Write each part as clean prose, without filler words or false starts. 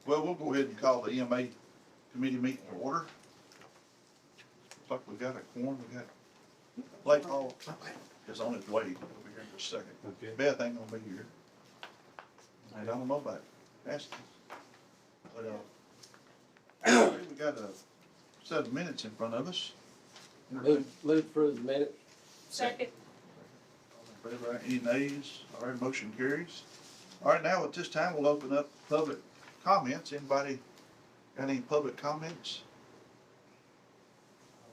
Well, we'll go ahead and call the EMA committee meeting to order. Looks like we got a quorum, we got Blake Hall is on his way, he'll be here in just a second. Okay. Beth ain't gonna be here. And I don't know about Ashley. But, we got a set of minutes in front of us. Move for the minute. Second. All in favor, any nays? All right, motion carries. All right, now at this time, we'll open up public comments. Anybody got any public comments?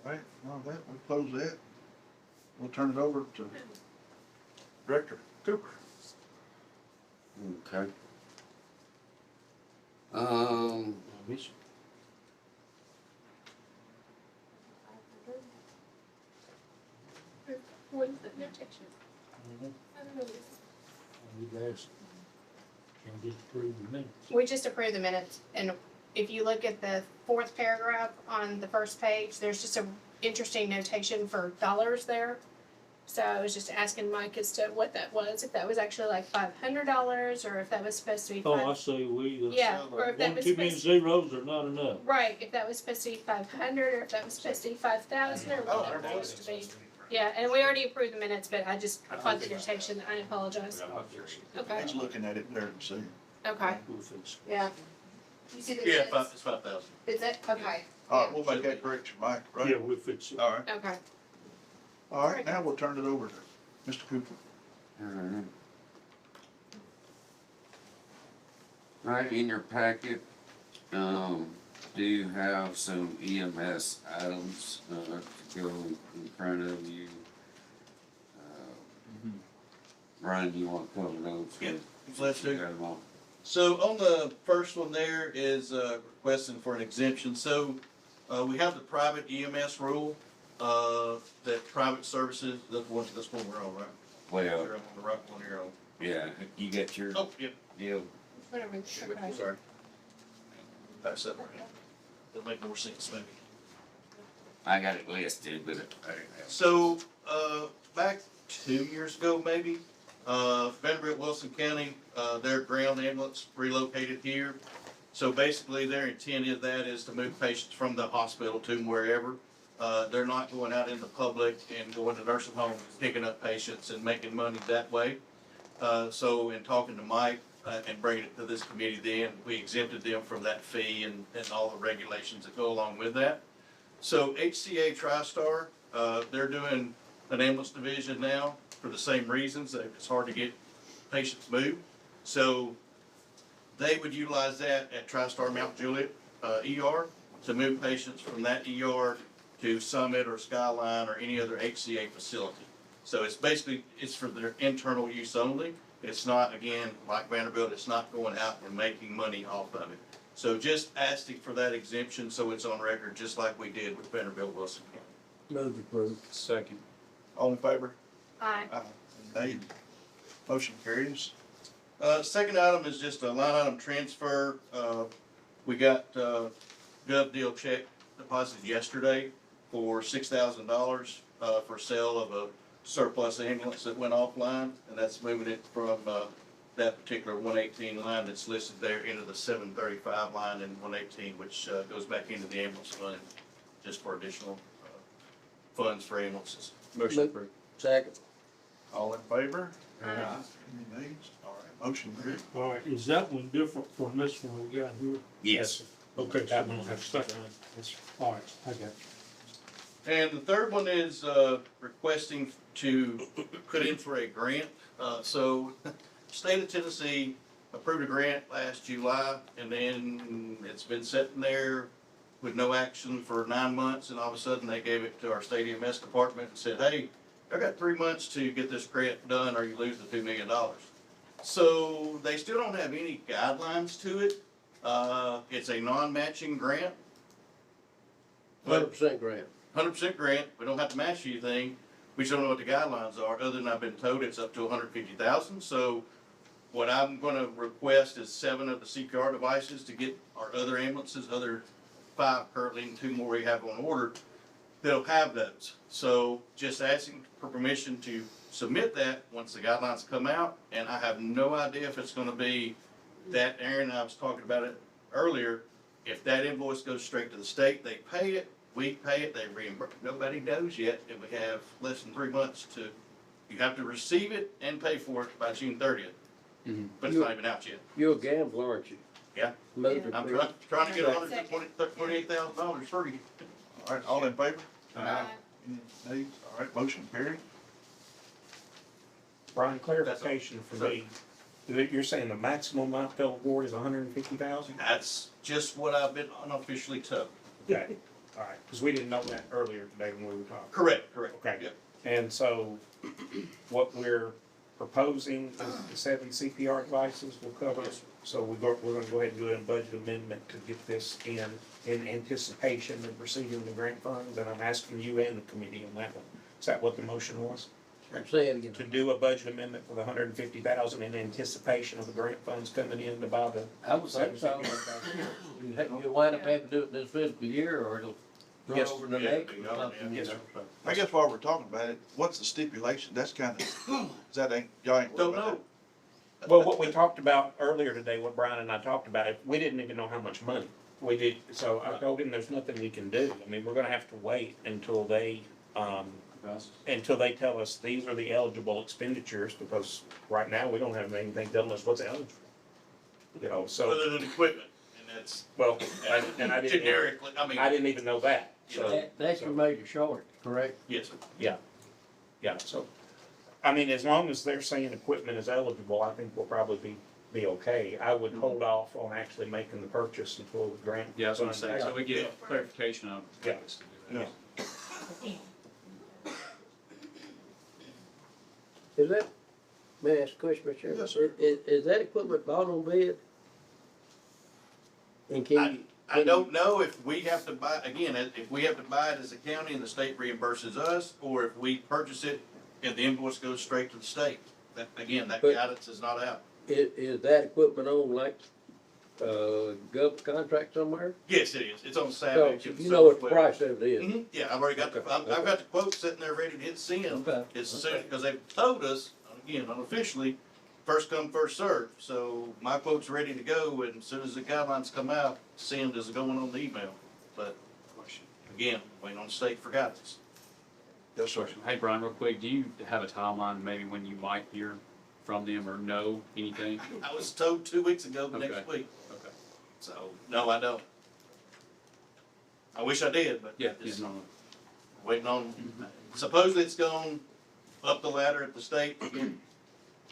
All right, all that, we'll close that. We'll turn it over to Director Cooper. Okay. What is the notation? I don't know. You guys can just approve the minutes. We just approved the minutes, and if you look at the fourth paragraph on the first page, there's just a interesting notation for dollars there. So I was just asking Mike as to what that was, if that was actually like $500, or if that was supposed to be Oh, I five. see, Yeah, or if that one was too many supposed, zeros are not enough. right, if that was supposed to be 500, or if that was supposed to be 5,000, or what that was supposed to be. Yeah, and we already approved the minutes, but I just caught the notation, I apologize. Okay, He's looking at it there and see. okay, We'll fix it. yeah. You see the Yeah, minutes? it's 5,000. Is it? Okay, All right, we'll make that correction, Mike, right? Yeah, we'll fix it. All right, okay. all right, now we'll turn it over to Mr. Cooper. Alright. Right, in your packet, do have some EMS items, to go in front of you. Ryan, you wanna cover those? Yeah, let's do. You got 'em all? So on the first one there is requesting for an exemption. So we have the private EMS rule, that private services, that's one we're on, right? Well, You're on the right one here on. yeah, you got your Oh, yeah, deal. Whatever, okay. sorry. Pass that around. It'll make more sense maybe. I got it listed, but I didn't have. So, back 2 years ago, maybe, Vanderbilt Wilson County, their ground ambulance relocated here. So basically, their intent is to move patients from the hospital to wherever. They're not going out in the public and going to nursing homes, picking up patients and making money that way. So in talking to Mike, and bringing it to this committee then, we exempted them from that fee and all the regulations that go along with that. So HCA TriStar, they're doing an ambulance division now for the same reasons, that it's hard to get patients moved. So they would utilize that at TriStar Mount Juliet, ER, to move patients from that ER to Summit or Skyline or any other HCA facility. So it's basically, it's for their internal use only. It's not, again, like Vanderbilt, it's not going out and making money off of it. So just asking for that exemption so it's on record, just like we did with Vanderbilt Wilson County. Move approved. Second. All in favor? Aye. Nay. Motion carries. Second item is just a line item transfer. We got, gov deal check deposited yesterday for $6,000, for sale of a surplus ambulance that went offline, and that's moving it from, that particular 118 line that's listed there into the 735 line in 118, which, goes back into the ambulance fund, just for additional, funds for ambulances. Motion approved. Second. All in favor? Aye. Any nays? All right, motion carries. All right, is that one different from this one we got here? Yes. Okay, that one has second. All right, I got it. And the third one is requesting to put in for a grant. So state of Tennessee approved a grant last July, and then it's been sitting there with no action for 9 months, and all of a sudden they gave it to our state EMS department and said, hey, I got 3 months to get this grant done or you lose the $2 million. So they still don't have any guidelines to it. It's a non-matching grant. But 100% grant. 100% grant, we don't have to match anything, we just don't know what the guidelines are, other than I've been told it's up to 150,000, so what I'm gonna request is 7 of the CPR devices to get our other ambulances, other 5 currently and 2 more we have on order, they'll have those. So just asking for permission to submit that once the guidelines come out, and I have no idea if it's gonna be that Aaron and I was talking about it earlier, if that invoice goes straight to the state, they pay it, we pay it, they reimburse. Nobody knows yet, and we have less than 3 months to, you have to receive it and pay for it by June 30th. Mhm. But it's not even out yet. You're a gambler, aren't you? Yeah. Motor I'm vehicle. trying to get $128,000 free. All right, all in favor? Uh, Any nays? All right, motion carried. Brian, clarification for me. You're saying the maximum amount they'll award is $150,000? That's just what I've been unofficially told. Okay, all right, because we didn't know that earlier today when we were talking. Correct. Okay. Yeah. And so what we're proposing is the 7 CPR devices will cover. Yes, sir. So we're gonna go ahead and do a budget amendment to get this in anticipation of receiving the grant funds. And I'm asking you and the committee on that one. Is that what the motion was? Say it again. To do a budget amendment for the $150,000 in anticipation of the grant funds coming in to buy the. I would think so. You'll wind up having to do it this fiscal year, or it'll run Yes. over the Yeah, next or yeah, something. Yes, you sir. know. I guess while we're talking about it, what's the stipulation? That's kind of, is that ain't, y'all ain't. Don't worried about know. Well, what we talked about earlier today, what Brian and I talked about, we didn't even know how much money. We did, so I told him there's nothing we can do. I mean, we're gonna have to wait until they tell us these are the eligible expenditures, because right now, we don't have anything telling us what's eligible. You know, so, Other than equipment, and that's well, and I didn't, generically, I mean, I didn't even know that, so. That's your major short, correct? yes, sir. Yeah, so, I mean, as long as they're saying equipment is eligible, I think we'll probably be okay. I would hold off on actually making the purchase until the grant. Yeah, I was gonna say, funds- so we get clarification on. Yeah. this to do that. Yeah. Is that, may I ask a question, Mr. Chairman? Yes, sir. Is that equipment bought on bid? And can you? I don't know if we have to buy, again, if we have to buy it as a county and the state reimburses us, or if we purchase it and the invoice goes straight to the state. That, again, that But- guidance is not out. Is that equipment on like, government contract somewhere? Yes, it is. It's on So, Savage. you know what the price of it is? Mhm. Yeah, I've already got the, I've got the quote sitting there ready to hit send. Okay. As soon, because they've told us, again, unofficially, first come, first served. So my quote's ready to go, and as soon as the guidelines come out, send is going on the email. But again, waiting on the state for guidance. Yes, sir. Hey, Brian, real quick, do you have a timeline maybe when you might hear from them or know anything? I was told 2 weeks ago, the next Okay. week. Okay. So, no, I don't. I wish I did, but Yeah, just no, waiting on, supposedly it's gone up the ladder at the state, to get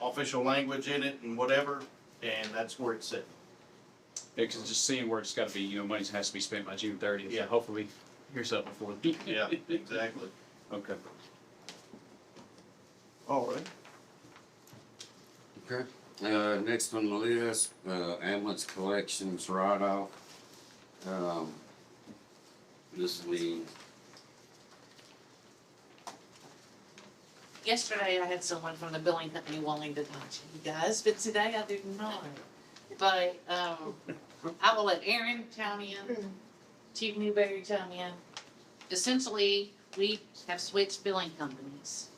official language in it and whatever, and that's where it's sitting. because just seeing where it's gotta be, money has to be spent by June 30th. Yeah. Hopefully, hear something before. Yeah, exactly. Okay. All right. Okay, next on the list, ambulance collections write-off. This is the, Yesterday, I had someone from the billing company wanting to talk to you guys, but today I did not. But, I will let Aaron chime in, Chief Newberry chime in. Essentially, we have switched billing companies.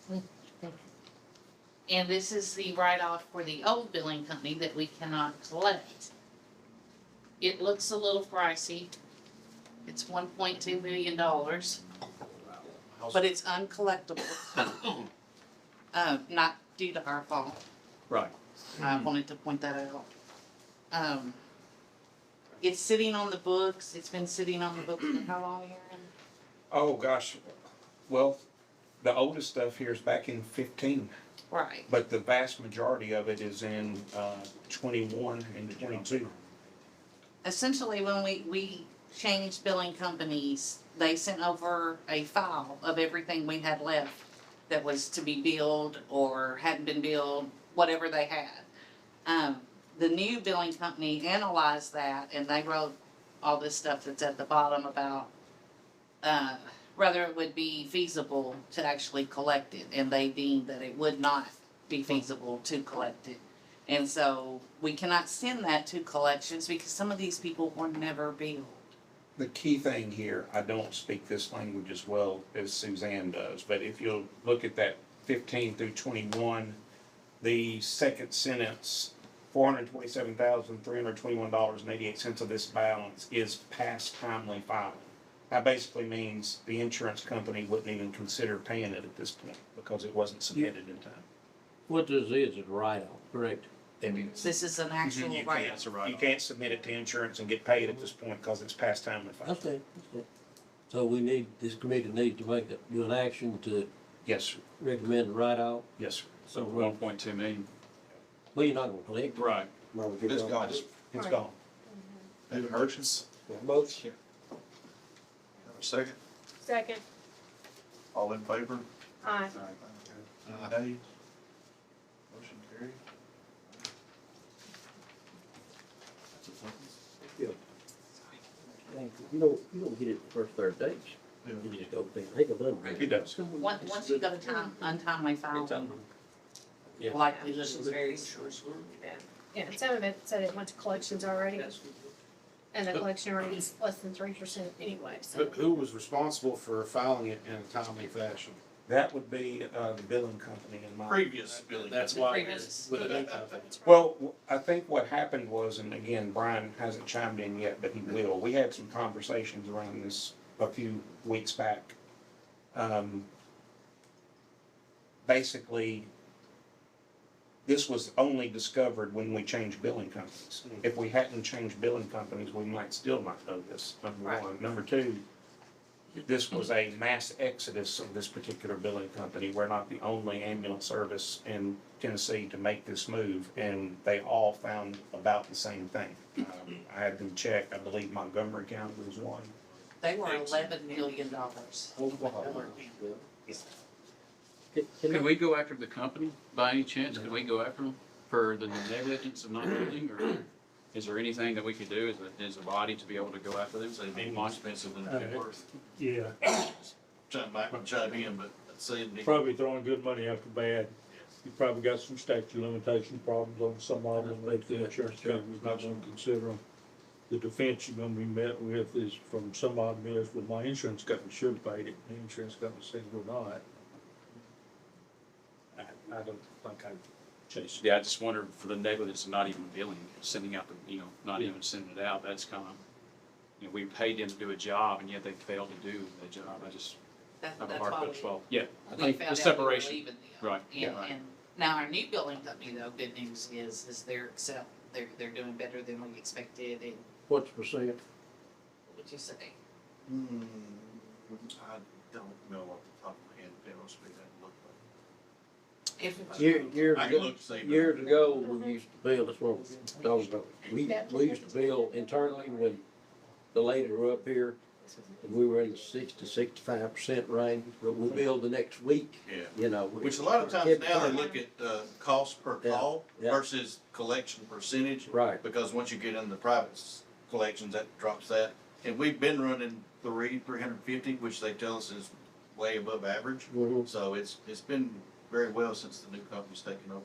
And this is the write-off for the old billing company that we cannot collect. It looks a little pricey. It's $1.2 million, but it's uncollectible. Not due to our fault. Right. I wanted to point that out. It's sitting on the books. It's been sitting on the books for how long, Aaron? Oh, gosh, well, the oldest stuff here is back in 15, Right. but the vast majority of it is in 21 and 22. Essentially, when we changed billing companies, they sent over a file of everything we had left that was to be billed or hadn't been billed, whatever they had. The new billing company analyzed that and they wrote all this stuff that's at the bottom about whether it would be feasible to actually collect it, and they deemed that it would not be feasible to collect it. And so we cannot send that to collections because some of these people were never billed. The key thing here, I don't speak this language as well as Suzanne does, but if you'll look at that 15 through 21, the second sentence $427,321.88 of this balance is past timely filing. That basically means the insurance company wouldn't even consider paying it at this point because it wasn't submitted in time. What this is a write-off, correct? It is. This is an actual You write-off. can't, you can't submit it to insurance and get paid at this point because it's past timely filing. Okay, okay. So we need, this committee needs to make, do an action to Yes, sir. recommend a write-off. Yes, sir. So 1.2 million. Well, you're not gonna collect. it. Right. It's gone. It's Right. gone. David Hurchins, Both? have a second? Second, All in favor? aye. Any nays? Motion carried. You don't get it the first 30 days. You just go there. They go done. He does. Once you got a untimely filing, Yeah. likely this is very. Yeah, and some of it said it went to collections already, and the collection rate is less than 3% anyway, so. Who was responsible for filing it in a timely fashion? That would be, the billing company in my. Previous billing. That's company. why. Previous. With a new company. Well, I think what happened was, and again, Brian hasn't chimed in yet, but he will, we had some conversations around this a few weeks back. Basically, this was only discovered when we changed billing companies. If we hadn't changed billing companies, we might still not know this, number Right. one. Number two, this was a mass exodus of this particular billing company. We're not the only ambulance service in Tennessee to make this move, and they all found about the same thing. I had them check, I believe Montgomery County was one. They were $11 million. Can we go after the company by any chance? Can we go after them for the negligence of not building, or is there anything that we could do as a body to be able to go after them? So it'd be more expensive than it's worth. Yeah, Chime in, but saying. probably throwing good money after bad. You probably got some statute of limitation problems on some of them that the insurance company's not gonna consider them. The defense you're gonna be met with is from some odd mess, well, my insurance company should have paid it, the insurance company says we're not. I don't think I'd chase it. Yeah, I just wondered for the negligence of not even billing, sending out the, not even sending it out, that's kind of, we paid them to do a job and yet they failed to do the job. I just have a That's hard why put we, to swallow. Yeah, I we think found the out we were separation, leaving them. right, And, right. and now our new building company though, good news is they're doing better than we expected, and What's the percent? what would you say? I don't know off the top of my head, to be honest with you, that look If, Years I can ago, look to see, but- years ago, we used to bill, that's what I'm talking about. Yeah. We used to bill internally when the ladies were up here, and we were in the 60-65% range, but we billed the next week, Yeah. Which a lot of times now they look at, cost per Yeah, call yeah. versus collection percentage. Right. Because once you get into the private collections, that drops that. And we've been running 350, which they tell us is way above average. Mhm. So it's been very well since the new company's taken over.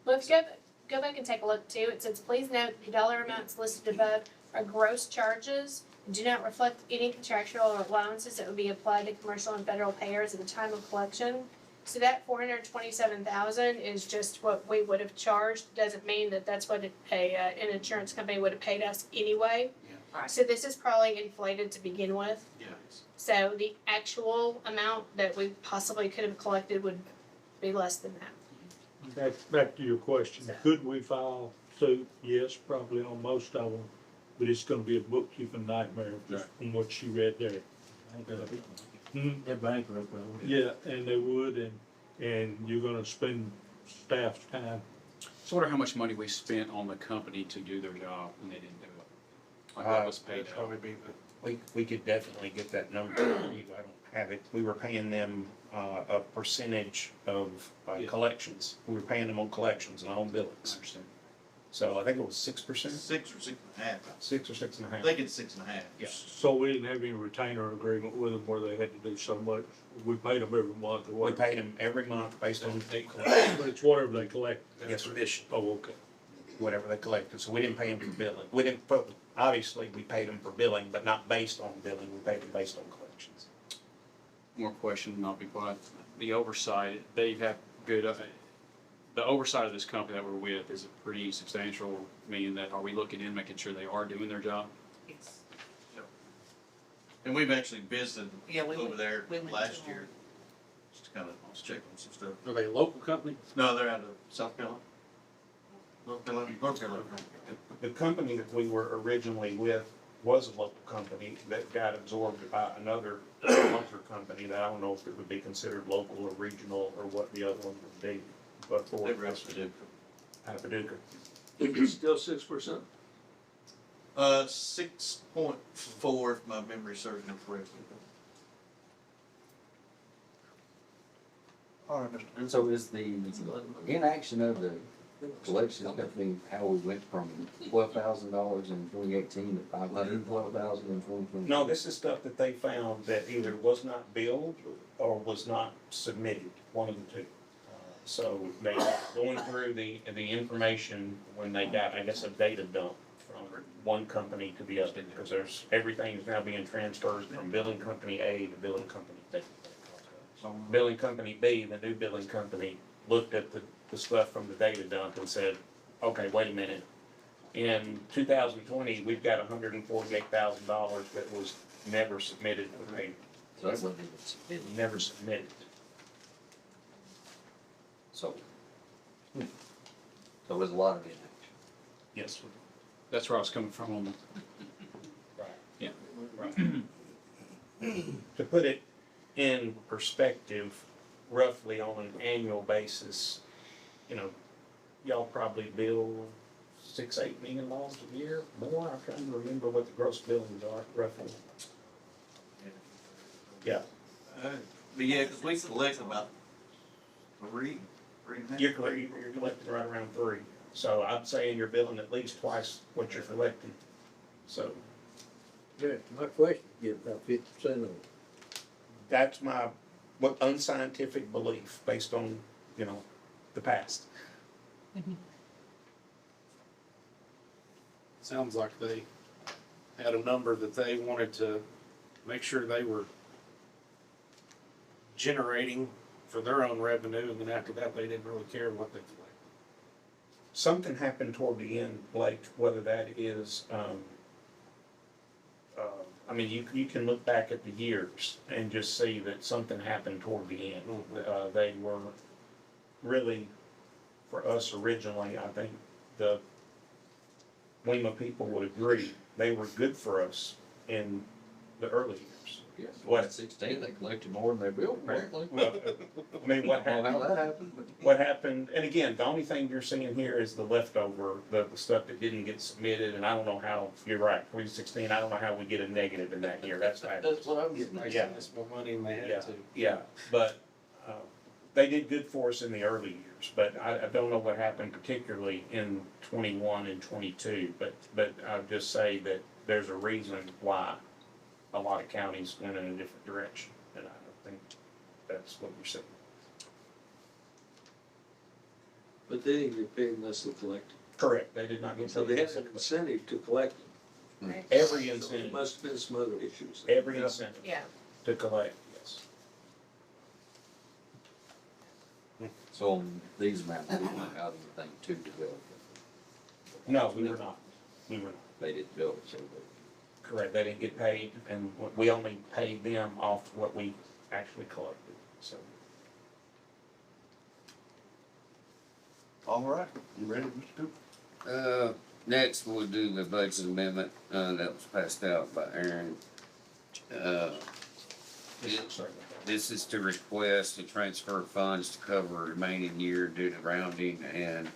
Well, if you go back and take a look too, it says, please note the dollar amounts listed above are gross charges, and do not reflect any contractual or allowances that would be applied to commercial and federal payers at the time of collection. So that $427,000 is just what we would have charged, doesn't mean that that's what an insurance company would have paid us anyway. Right. So this is probably inflated to begin with. Yeah. So the actual amount that we possibly could have collected would be less than that. Back to your question, could we file suit? Yes, probably on most of them, but it's gonna be a bookkeeping nightmare just from what she read there. They're bankrupt, well. Yeah, and they would, and you're gonna spend staff's time. So I wonder how much money we spent on the company to do their job and they didn't do it. Like what was paid out. We could definitely get that number for you. I don't have it. We were paying them, a percentage of, collections. We were paying them on collections and on I billings. understand. So I think it was 6%, 6 or 6.5. 6 or 6.5. I think it's 6.5. Yeah. So we didn't have any retainer agreement with them where they had to do so much. We paid them every month or We what. paid them every month based on But it's whatever they collect. Yes, sir. Oh, okay. whatever they collected. So we didn't pay them for billing. We didn't, obviously, we paid them for billing, but not based on billing. We paid them based on collections. More question, and I'll be quiet. The oversight, they have good, the oversight of this company that we're with, is it pretty substantial? Meaning that, are we looking in, making sure they are doing their job? It's- And we've actually visited Yeah, we over went- there we went last to year. Just kind of check on some stuff. Are they a local company? No, they're out of South Carolina. North Carolina, North Carolina. The company that we were originally with was a local company that got absorbed by another larger company that I don't know if it would be considered local or regional or what the other one would be. But for They were out of Paducah. out of Paducah. It's still 6%. 6.4, if my memory serves me correctly. All right, Mr. Goode. So is the inaction of the collection company, how we went from $12,000 in 2018 to $512,000 in 2020? No, this is stuff that they found that either was not billed or was not submitted, one of the two. So they going through the information when they got, I guess, a data dump from one company to the other, because everything is now being transferred from billing company A to billing company B. So billing company B, the new billing company, looked at the stuff from the data dump and said, okay, wait a minute. In 2020, we've got $148,000 that was never submitted for payment. So that wasn't even submitted. Never submitted. So, so there's a lot of inaction. Yes. That's where I was coming from on the. To put it in perspective, roughly on an annual basis, you know, y'all probably bill $6-8 million a year, more. I'm trying to remember what the gross billings are roughly. Yeah, But yeah, because we collect about three and a half. you're collecting right around 3. So I'm saying you're billing at least twice what you're collecting. So Yeah, my question is about 50% of it. that's my, what unscientific belief based on, you know, the past. Sounds like they had a number that they wanted to make sure they were generating for their own revenue, and then after that, they didn't really care what they collected. Something happened toward the end, Blake, whether that is, I mean, you can look back at the years and just see that something happened toward the end. They were really, for us originally, I think the WEMA people would agree, they were good for us in the early years. Yes. What? 16, they collected more than they billed, apparently. Well, I mean, what I don't know happened? how that happened, but. What happened, and again, the only thing you're seeing here is the leftover, the stuff that didn't get submitted, and I don't know how, you're right, 2016, I don't know how we get a negative in that year, that's bad. That's what I'm getting at. Yeah. That's more money than they Yeah, had to. yeah, but, they did good for us in the early years, but I don't know what happened particularly in 21 and 22, but I'll just say that there's a reason why a lot of counties went in a different direction, and I don't think that's what you're saying. But they didn't get paid unless they collected. Correct, they did not get. So they had an incentive to collect them. Every So there incentive, must have been some other issues. every incentive Yeah. to collect, yes. So on these maps, we went out of the thing to develop it. No, we were not, we were not, They didn't build it, so they. correct, they didn't get paid, and we only paid them off what we actually collected, so. All right, you ready, Mr. Cooper? Next, we'll do the budget amendment, that was passed out by Aaron. Sorry about that. This is to request to transfer funds to cover remaining year due to rounding and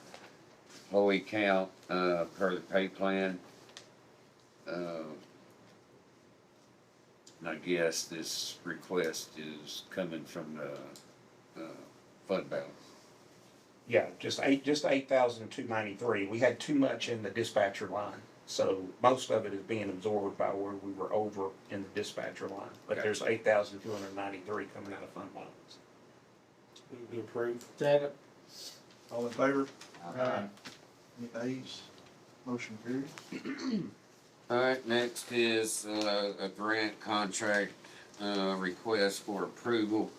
employee count, per the pay plan. And I guess this request is coming from the, fund balance. Yeah, just 8,293. We had too much in the dispatcher line, so most of it is being absorbed by where we were over in the dispatcher line. But there's 8,293 coming out of fund balance. Move to approve. Second. All in favor? Any ayes? Motion carried. All right, next is, a grant contract, request for approval.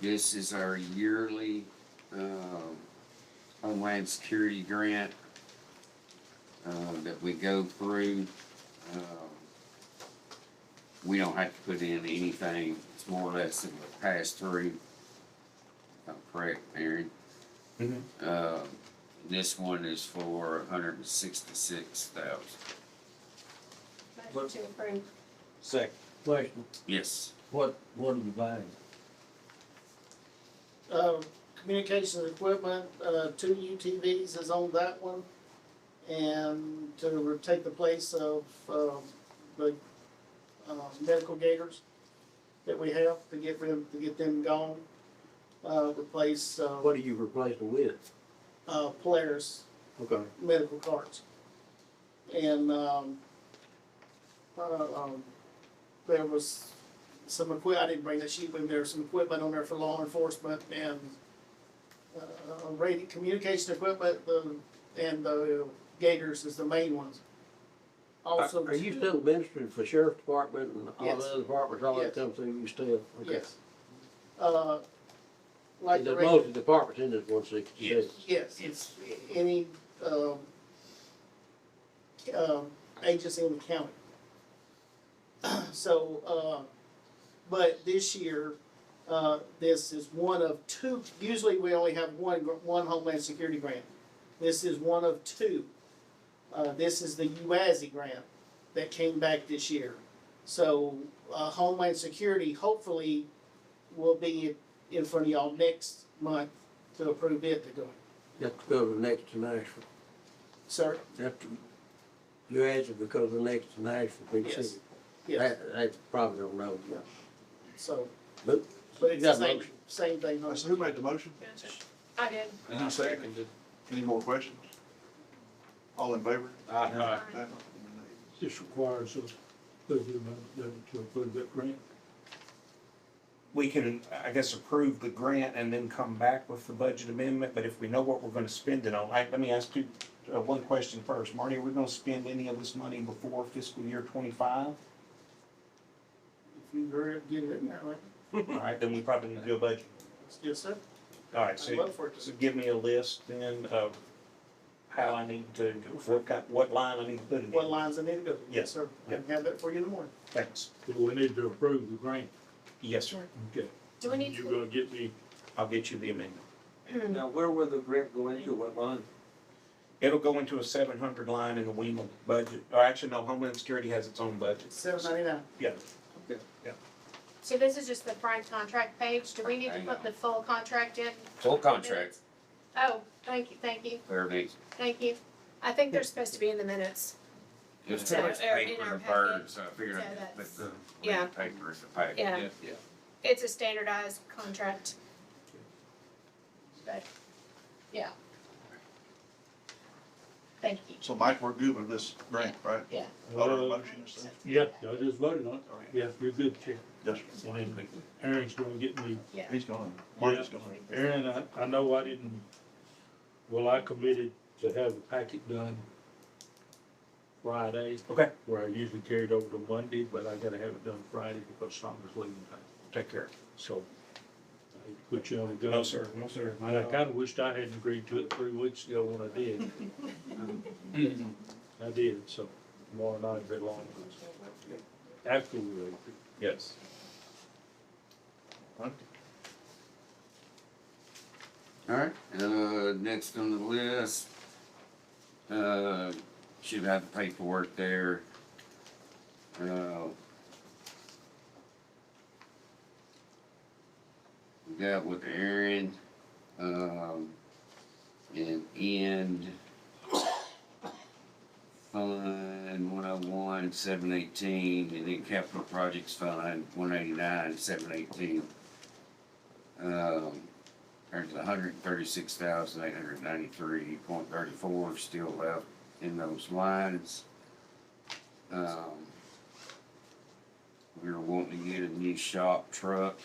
This is our yearly, Homeland Security grant, that we go through. We don't have to put in anything, it's more or less than a pass through. If I'm correct, Aaron. This one is for $166,000. Motion to approve. Second. Question, Yes. what are you buying? Communication equipment, 2 UTVs is on that one. And to take the place of, the, medical gators that we have to get them gone. Replace, What are you replacing with? Polaris Okay. medical carts. And, there was some I didn't bring that sheet with me, there was some equipment on there for law enforcement and, radio communication equipment, and the gators is the main ones. Also. Are you still administering for sheriff department and all Yes. the other departments, all that Yes. comes through you still? Okay. Yes. Like the There's radio. most of the departments in this 166. Yes, it's any, agency in the county. So, but this year, this is one of two, usually we only have one Homeland Security grant. This is one of two. This is the UASI grant that came back this year. So, Homeland Security hopefully will be in front of y'all next month to approve it to go. You have to go to the next to Nashville. Sir? You have to, you ask it because the next to Nashville, big Yes. city. Yes, That probably don't know. so, But but it's got the a same, motion. same thing. I said, who made the motion? I did. And I seconded. Any more questions? All in favor? Aye. Aye. This requires us to approve that grant. We can, I guess, approve the grant and then come back with the budget amendment, but if we know what we're gonna spend it on, let me ask you, one question first. Marty, are we gonna spend any of this money before fiscal year 25? If you hurry up, get it in there, like, All right, then we probably need to do a budget. yes, sir. All right, I'd so, love for it so to. give me a list then of how I need to, what line I need to put it in. What lines I need to go to? Yes. Sir. I can have that for you in the morning. Thanks. So we need to approve the grant. Yes, sir. Okay. Do we need You're to? gonna get me, I'll get you the amendment. Now, where will the grant go into, what line? It'll go into a 700 line in the WEMA budget, or actually, no, Homeland Security has its own budget. $7.99. Yeah. So this is just the prime contract page. Do we need to put the full contract in? Full contract, Oh, thank you, thank you, there it is. thank you. I think they're supposed to be in the minutes. It was So, too much or in paper our to burn, packet. so I figured So I'd that's- put the yeah. paper in the packet. Yeah. It's a standardized contract. But, yeah. Thank you. So Mike, we're good with this grant, right? Yeah. Vote on the motion and stuff? yeah, I just voted on it. Yeah, you're good, Chair. Yes, sir. And then Aaron's gonna get me, Yeah. He's gonna, Mark's gonna. Aaron, I know I didn't, well, I committed to have the packet done Friday. Okay. Where I usually carry it over to Monday, but I gotta have it done Friday because Summer's leaving town. Take care. So, I hate to put you on the gun. No, sir, no, sir. And I kinda wished I hadn't agreed to it 3 weeks ago when I did. I did, so tomorrow night a bit longer. After we leave. Yes. Alright, next on the list, should have the paperwork there. We got with Aaron, and end Fund 101, 718, and then Capital Projects Fund 189, 718. There's 136,893.34 still left in those lines. We were wanting to get a new shop truck,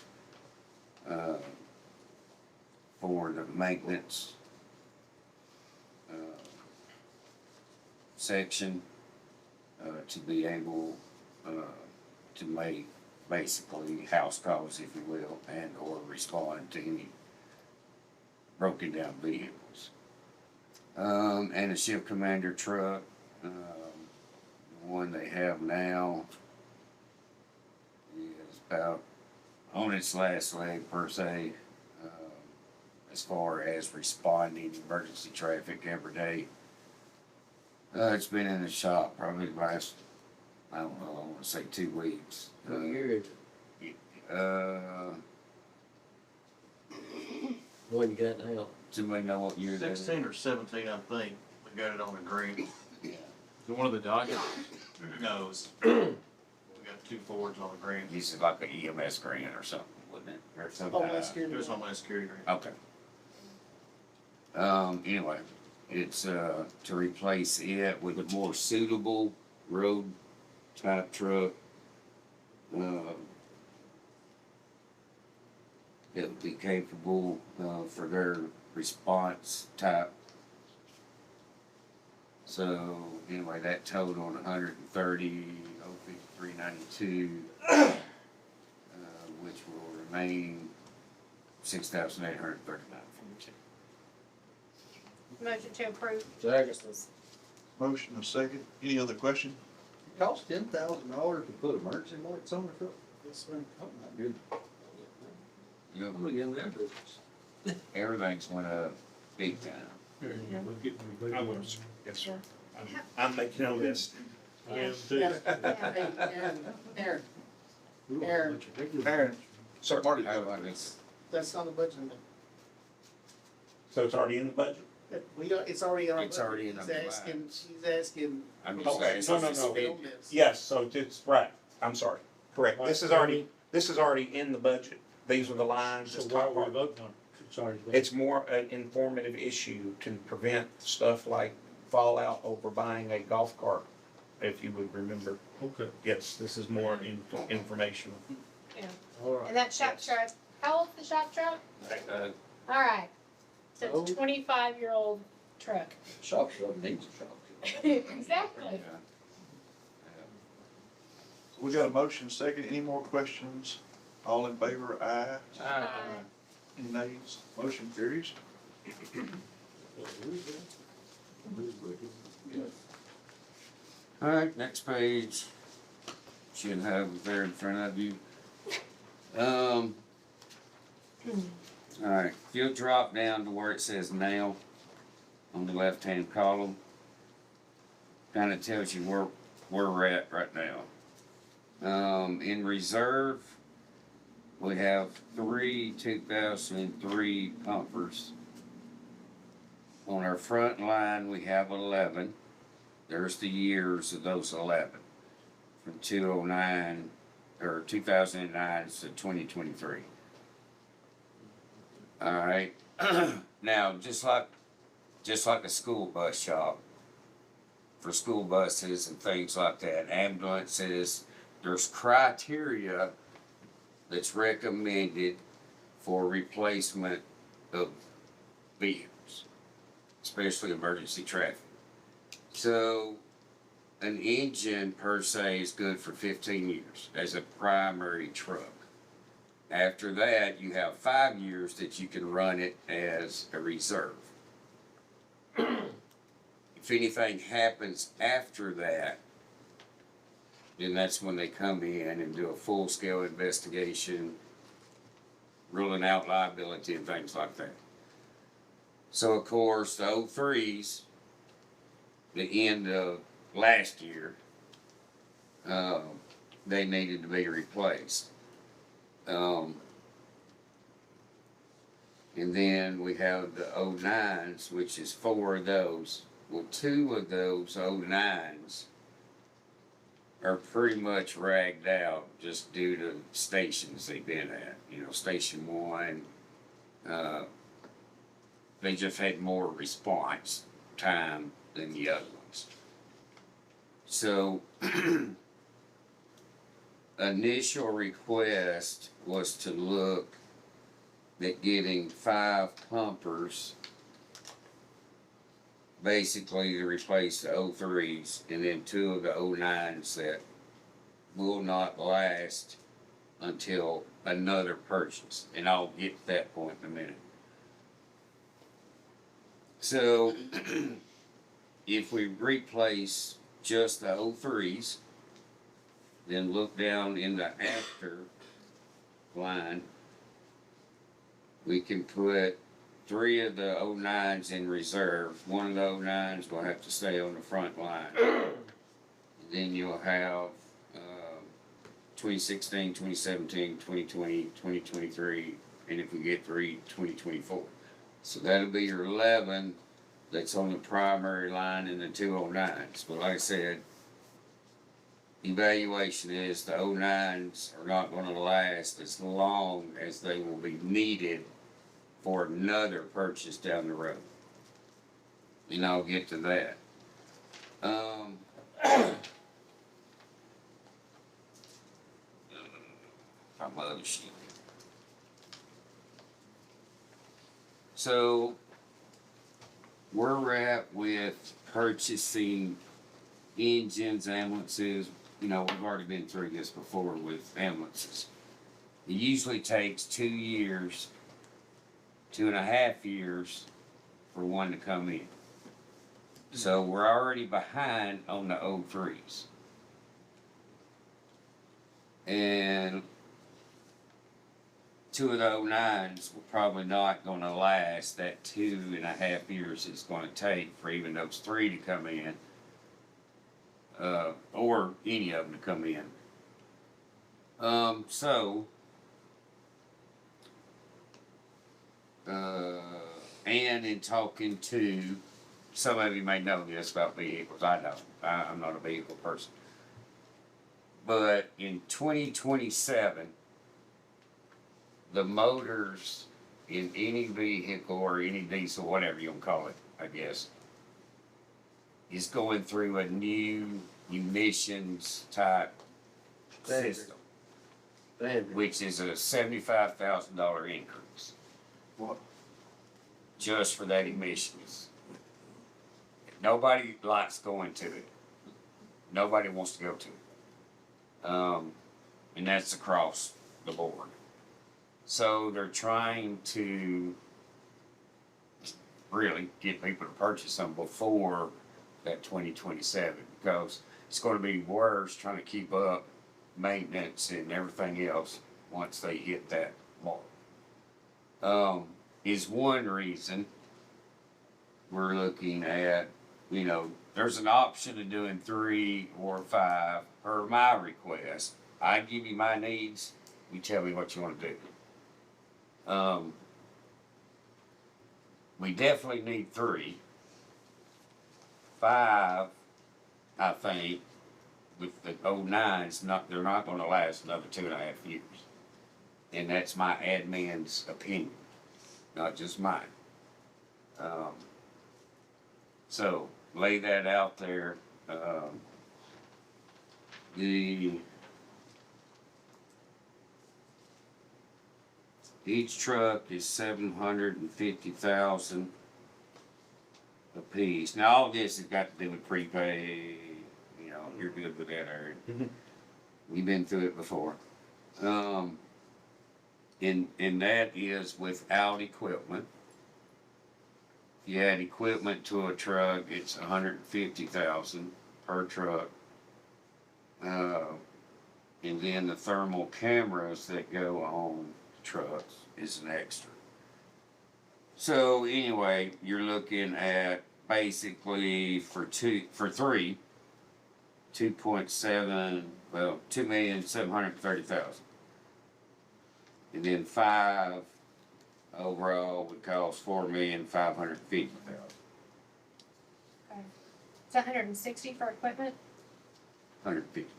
for the maintenance, section, to be able, to make basically house calls, if you will, and or respond to any broken down vehicles. And a shift commander truck, the one they have now is about on its last leg per se, as far as responding to emergency traffic every day. It's been in the shop probably the last, I don't know, I wanna say 2 weeks. What year is it? One you got now? Somebody know what year that is? 16 or 17, I think. We got it on the green. Yeah. Is it one of the Dodge? No, we got 2 Fords on the green. This is like a EMS grant or something, wouldn't it? Or something. Homeland Security. It was Homeland Security grant. Okay. Anyway, it's, to replace it with a more suitable road type truck. It would be capable, for their response type. So, anyway, that totaled on 130, 05392, which will remain 6,839. Motion to approve. Second. Motion and second. Any other question? It costs $10,000 to put emergency lights on the truck? Yes, sir. Oh, my goodness. You I'm know, gonna get in that business. everything's went up big time. I was, yes, sir. I'm making a list. I am too. Aaron, Ooh, Aaron. much bigger. Aaron, Sir, Marty, that's on the budget amendment. so it's already in the budget? It's already on. It's already in He's the asking, she's asking. I'm Okay, just no, saying. no, no. Spend on this. Yes, so it's, right, I'm sorry, correct. This is already in the budget. These are the lines, So this why top are we part. voting on it? It's already been. It's more an informative issue to prevent stuff like fallout over buying a golf cart, if you would remember. Okay. Yes, this is more informational. All right. And that shop truck, how old's the shop truck? Alright, so it's a 25-year-old truck. Shop shop needs a shop shop. Exactly. We got a motion second. Any more questions? All in favor, aye. Any nays? Motion carries. Alright, next page. Should have it there in front of you. Alright, if you'll drop down to where it says now on the left-hand column, kinda tells you where we're at right now. In reserve, we have 3 2003 pumpers. On our front line, we have 11. There's the years of those 11. From 2009 to 2023. Alright, now, just like a school bus shop, for school buses and things like that, ambulances, there's criteria that's recommended for replacement of vehicles, especially emergency traffic. So, an engine per se is good for 15 years as a primary truck. After that, you have 5 years that you can run it as a reserve. If anything happens after that, then that's when they come in and do a full-scale investigation, ruling out liability and things like that. So of course, the 03s, the end of last year, they needed to be replaced. And then we have the 09s, which is 4 of those. Well, 2 of those 09s are pretty much ragged out just due to stations they've been at. You know, Station 1, they just had more response time than the other ones. So, initial request was to look at getting 5 pumpers, basically to replace the 03s, and then 2 of the 09s that will not last until another purchase. And I'll get to that point in a minute. So, if we replace just the 03s, then look down in the after line, we can put 3 of the 09s in reserve. One of the 09s will have to stay on the front line. Then you'll have 2016, 2017, 2020, 2023, and if we get 3, 2024. So that'll be your 11 that's on the primary line and the 2 09s. But like I said, evaluation is the 09s are not gonna last as long as they will be needed for another purchase down the road. And I'll get to that. My other sheet. So, where we're at with purchasing engines, ambulances, we've already been through this before with ambulances. It usually takes 2 years, 2.5 years for one to come in. So we're already behind on the 03s. And 2 of the 09s were probably not gonna last that 2.5 years it's gonna take for even those 3 to come in. Or any of them to come in. And in talking to, some of you may know this about vehicles, I don't, I'm not a vehicle person. But in 2027, the motors in any vehicle or any diesel, whatever you want to call it, I guess, is going through a new emissions type system, which is a $75,000 increase. What? Just for that emissions. Nobody likes going to it. Nobody wants to go to it. And that's across the board. So they're trying to really get people to purchase them before that 2027, because it's going to be worse trying to keep up maintenance and everything else once they hit that mark. Is one reason we're looking at, there's an option of doing 3 or 5 per my request. I give you my needs, you tell me what you want to do. We definitely need 3. 5, I think, with the 09s, they're not gonna last another 2.5 years. And that's my admin's opinion, not just mine. So, lay that out there. Each truck is $750,000 a piece. Now, all this has got to do with prepaid. You're good with that, Aaron. We've been through it before. And that is without equipment. If you add equipment to a truck, it's $150,000 per truck. And then the thermal cameras that go on trucks is an extra. So anyway, you're looking at basically for 3, 2.7, well, 2,730,000. And then 5 overall would cost 4,550,000. Okay. It's 160 for equipment, 150.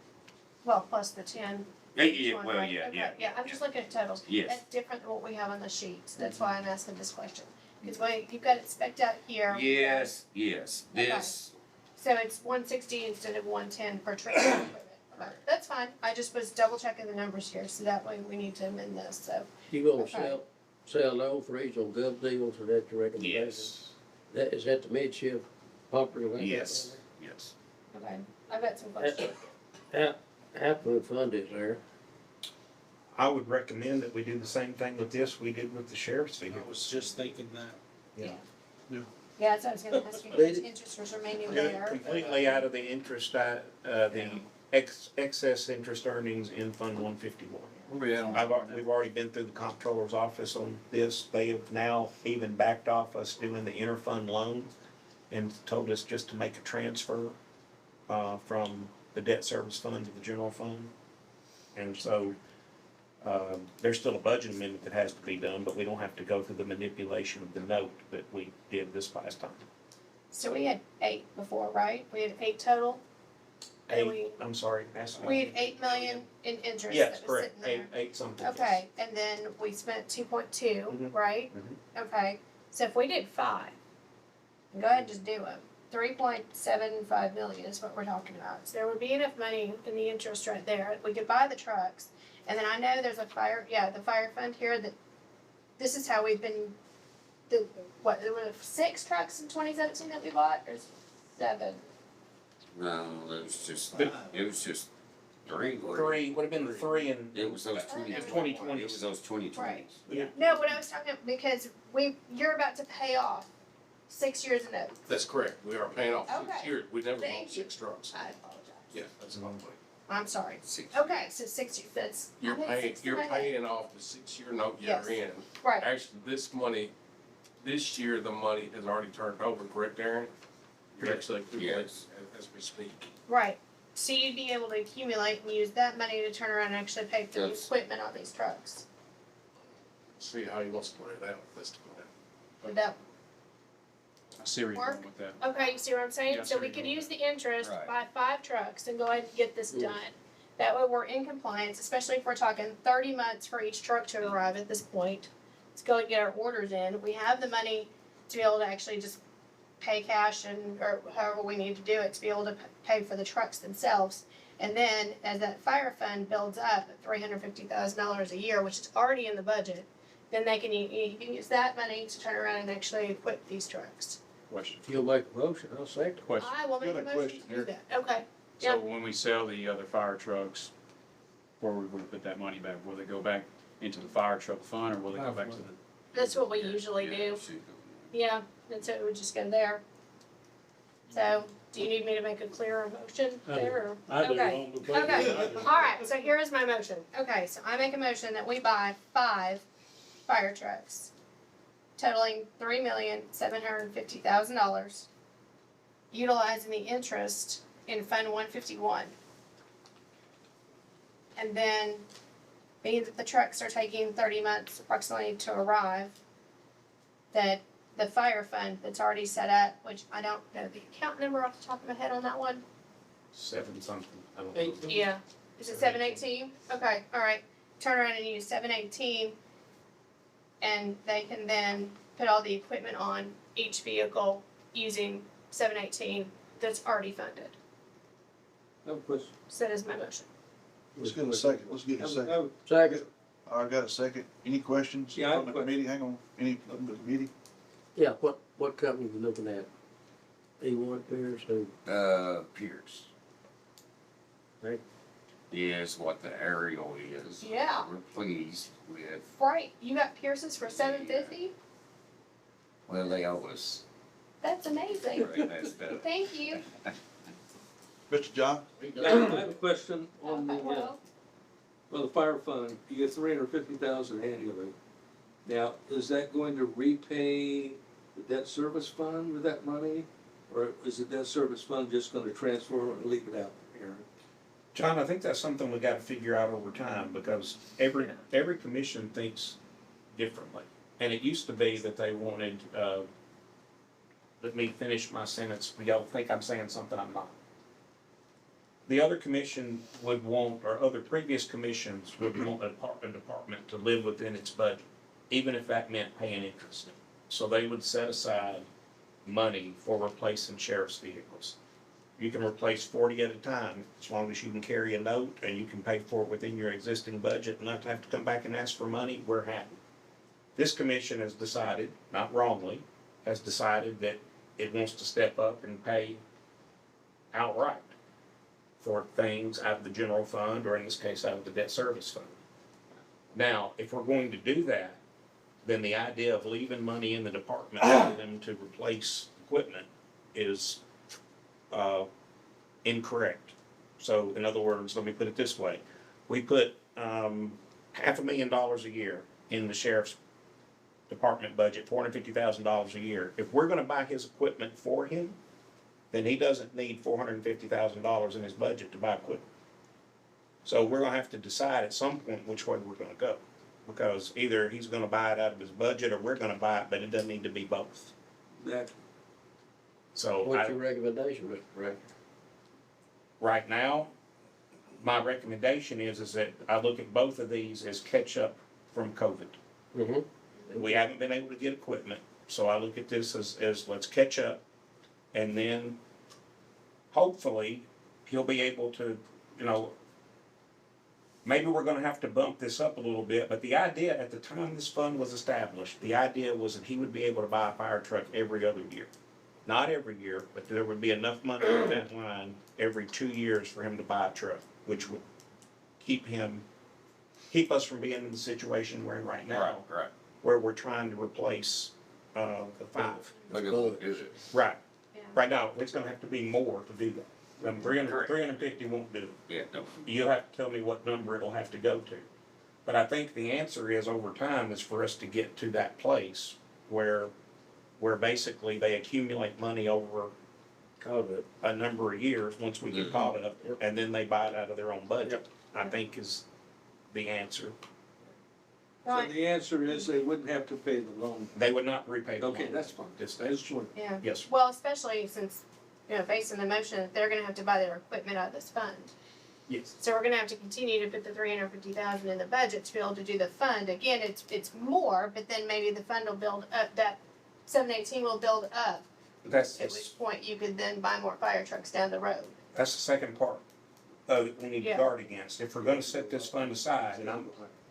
well, plus the 10. Yeah, each one, well, right? yeah, Okay, yeah. Yeah, I'm just looking at totals. Yes. That's different than what we have on the sheets, that's why I'm asking this question. Because you've got it spec'd out here. Yes. Okay. This, So it's 160 instead of 110 per trailer equipment. Okay, that's fine, I just was double checking the numbers here, so that way we need to amend this, so. You gonna Okay. sell the old 3s on gov deals, or that your recommendation? yes, Is that the mid-shift pumper? yes. Okay, I've got some questions. How can fund is there? I would recommend that we do the same thing with this we did with the sheriff's I vehicle. was just thinking that. Yeah. Yeah, that's what I was gonna ask you, They- interest was remaining there. Completely out of the interest, the excess interest earnings in Fund 151. Where we at on? We've already been through the comptroller's office on this. They have now even backed off us doing the interfund loan and told us just to make a transfer from the debt service fund to the general fund. And so, there's still a budget amendment that has to be done, but we don't have to go through the manipulation of the note that we did this last time. So we had 8 before, right? We had 8 total? And I'm sorry, ask we me. had 8 million in interest Yes, that was correct, sitting there. eight something. Okay, and then we spent 2.2, Mhm. right? Mhm. Okay, so if we did 5, go ahead and just do them. 3.75 million is what we're talking about. So there would be enough money in the interest right there. We could buy the trucks. And then I know there's a the fire fund here that, this is how we've been, there were 6 trucks in 2017 that we bought, or 7? No, it was just 3. wasn't it? Three, would have been the 3 and. It was those 20. It was 2020s. It was those 2020s. Right. Yeah. No, what I was talking, because you're about to pay off 6 years in note. That's correct. We are paying off 6 Okay. years. We never Thank bought you. 6 trucks. I apologize. Yeah, that's a long way. I'm sorry. 6. Okay, so 6 years, that's. I You're had paying, 6 in you're my head. paying off the 6-year note Yes. you're in. Right, Actually, this year, the money has already turned over, correct, Aaron? You're actually accumulating Yes. as we speak. right. So you'd be able to accumulate and use that money to turn around and actually pay for the Yes. equipment on these trucks. See how he wants to play it out. Let's do that. Would that, I see where you're Work. going with that. okay, you see what I'm saying? Yeah, I see So where we you're could going use the interest, Right. buy 5 trucks and go ahead and get this done. That way we're in compliance, especially if we're talking 30 months for each truck to arrive at this point. Let's go and get our orders in. We have the money to be able to actually just pay cash or however we need to do it to be able to pay for the trucks themselves. And then as that fire fund builds up at $350,000 a year, which is already in the budget, then you can use that money to turn around and actually equip these trucks. Question. If you'll make a motion, I'll second. Question. I will make Got a a motion question to do here. that. Okay. So when we sell the other fire trucks, where we will put that money back? Will they go back into the fire truck fund or will they go back to the? That's what we usually do. Yeah, and so it would just go there. So, do you need me to make a clearer motion I do. there, or? I do, Okay. on the paper, Okay, I do. alright, so here is my motion. Okay, so I make a motion that we buy 5 fire trucks totaling $3,750,000, utilizing the interest in Fund 151. And then, being that the trucks are taking 30 months approximately to arrive, that the fire fund that's already set up, which I don't know the account number off the top of my head on that one. 7 something, I don't know. 8 million. Yeah. Is it 718? Okay, alright. Turn around and use 718. And they can then put all the equipment on each vehicle using 718 that's already funded. No question. So that is my motion. Let's get a second, let's get a second. Second. I got a second. Any questions Yeah, I have from a the committee? Hang on. Any from the committee? Yeah, what company we looking at? E1 Pierce, who? Pierce. Right. Is what the aerial is. Yeah. We're pleased with, Right, you got Pierce's for 750? well, they always, That's amazing. right, that's the, Thank you. Mr. John? I have a question on Okay, well, the fire fund. You get $350,000 annually. Now, is that going to repay the debt service fund with that money? Or is the debt service fund just gonna transfer and leave it out here? John, I think that's something we gotta figure out over time, because every commission thinks differently. And it used to be that they wanted, let me finish my sentence, y'all think I'm saying something I'm not. The other commission would want, or other previous commissions would want a department to live within its budget, even if that meant paying interest. So they would set aside money for replacing sheriff's vehicles. You can replace 40 at a time, as long as you can carry a note and you can pay for it within your existing budget and not have to come back and ask for money, we're happy. This commission has decided, not wrongly, has decided that it wants to step up and pay outright for things out of the general fund, or in this case, out of the debt service fund. Now, if we're going to do that, then the idea of leaving money in the department for them to replace equipment is, incorrect. So in other words, let me put it this way. We put, $500,000 a year in the sheriff's department budget, $450,000 a year. If we're gonna buy his equipment for him, then he doesn't need $450,000 in his budget to buy equipment. So we're gonna have to decide at some point which way we're gonna go. Because either he's gonna buy it out of his budget or we're gonna buy it, but it doesn't need to be both. Exactly. So What's your recommendation, Mr. Director? right now, my recommendation is that I look at both of these as catch up from COVID. Mm-hmm. We haven't been able to get equipment, so I look at this as let's catch up. And then hopefully he'll be able to, maybe we're gonna have to bump this up a little bit, but the idea at the time this fund was established, the idea was that he would be able to buy a fire truck every other year. Not every year, but there would be enough money in that line every 2 years for him to buy a truck, which would keep us from being in the situation we're in right now, Right. where we're trying to replace, the 5. Look at what it is. Right. Yeah. Right now, it's gonna have to be more to do that. 350 won't do it. Yeah, no. You'll have to tell me what number it'll have to go to. But I think the answer is over time is for us to get to that place where basically they accumulate money over a number of years once we get caught up, and then they buy it out of their own budget, I think is the answer. So the answer is they wouldn't have to pay the loan. They would not repay the loan. Okay, that's fine. This That's true. Yeah. Yes, sir. Well, especially since, based on the motion that they're gonna have to buy their equipment out of this fund. Yes. So we're gonna have to continue to put the 350,000 in the budget to be able to do the fund. Again, it's more, but then maybe the fund will build up, that 718 will build up. That's, At which point you could then buy more fire trucks down the road. that's the second part that we need to Yeah. guard against. If we're gonna set this fund aside, and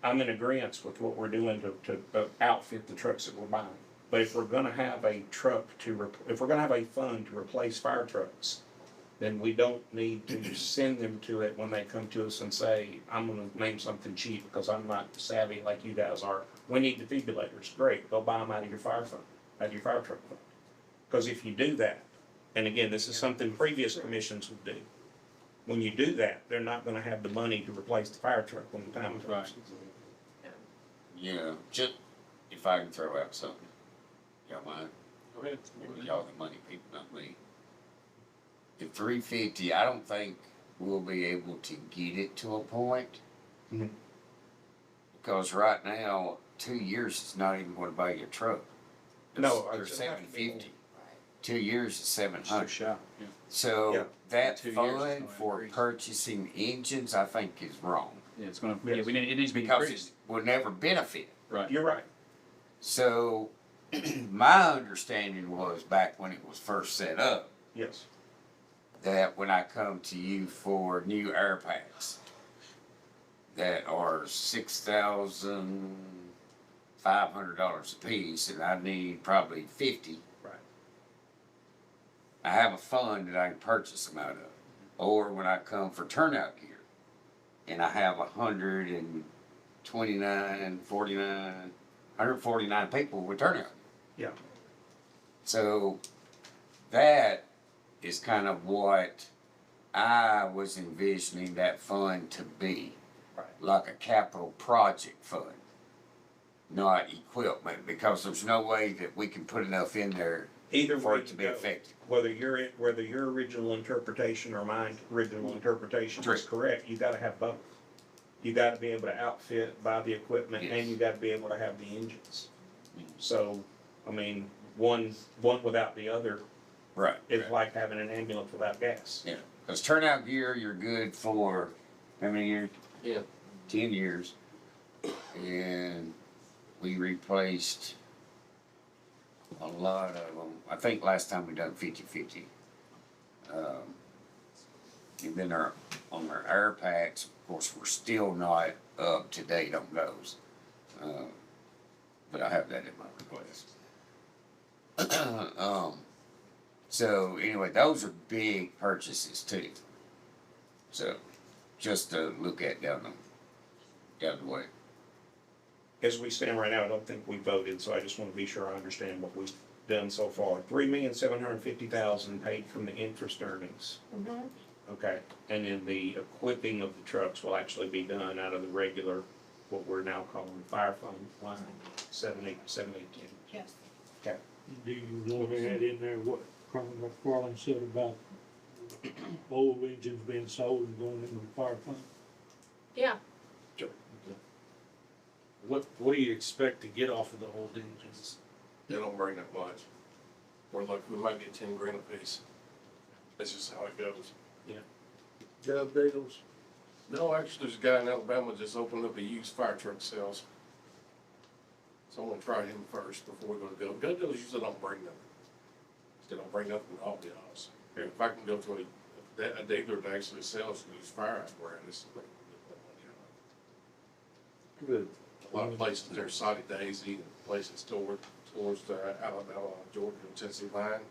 I'm in agreement with what we're doing to outfit the trucks that we're buying. But if we're gonna have a if we're gonna have a fund to replace fire trucks, then we don't need to send them to it when they come to us and say, I'm gonna name something cheap because I'm not savvy like you guys are. We need defibrillators. Great, go buy them out of your fire fund, out of your fire truck fund. Because if you do that, and again, this is something previous commissions would do. When you do that, they're not gonna have the money to replace the fire truck when the time comes. Right. Yeah, just, if I can throw out something. Y'all mind? Go ahead. Y'all the money people, not me. The 350, I don't think we'll be able to get it to a point. Mhm. Because right now, 2 years is not even gonna buy your truck. No, They're it's gonna have to be 750. 2 years is 700. Yeah. So Yeah. that 2 years is fund no for increase. purchasing engines, I think is wrong. Yeah, it's gonna, Yes. it needs to be Because increased. it will never benefit. Right. You're right. So my understanding was back when it was first set up, Yes. that when I come to you for new air packs that are $6,500 a piece, and I need probably 50. Right. I have a fund that I can purchase them out of. Or when I come for turnout gear, and I have 149 people with turnout gear. Yeah. So that is kind of what I was envisioning that fund to be. Right. Like a capital project fund, not equipment, because there's no way that we can put enough in there Either for way it to you be go, effective. whether your original interpretation or my original interpretation is Right. correct, you gotta have both. You gotta be able to outfit, buy the equipment, Yes. and you gotta be able to have the engines. So, I mean, one without the other Right. is like having an ambulance without gas. Yeah, because turnout gear, you're good for how many years? Yeah. 10 years. And we replaced a lot of them. I think last time we done 50-50. And then on our air packs, of course, we're still not up to date on those. But I have that in my request. So anyway, those are big purchases too. So just to look at down the way. as we stand right now, I don't think we voted, so I just wanna be sure I understand what we've done so far. 3,750,000 paid from the interest earnings. Mhm. Okay, and then the equipping of the trucks will actually be done out of the regular, what we're now calling fire fund line, 718. Yes. Okay, Do you want to add in there what Carlin said about old engines being sold and going into the fire fund? Yeah, What do you expect to get off of the old engines? They don't bring that much. We're like, we might get 10 grand a piece. That's just how it goes. Gov deals? No, actually, there's a guy in Alabama just opened up a used fire truck sales. So I'm gonna try him first before we go to Gov. Gov deals usually don't bring nothing. They don't bring nothing to all the odds. If I can go to a dealer that actually sells used fire apparatus, they can get that money out. Good. A lot of places, there's Saudi Daisy, and places towards the Alabama, Georgia, and Tennessee line.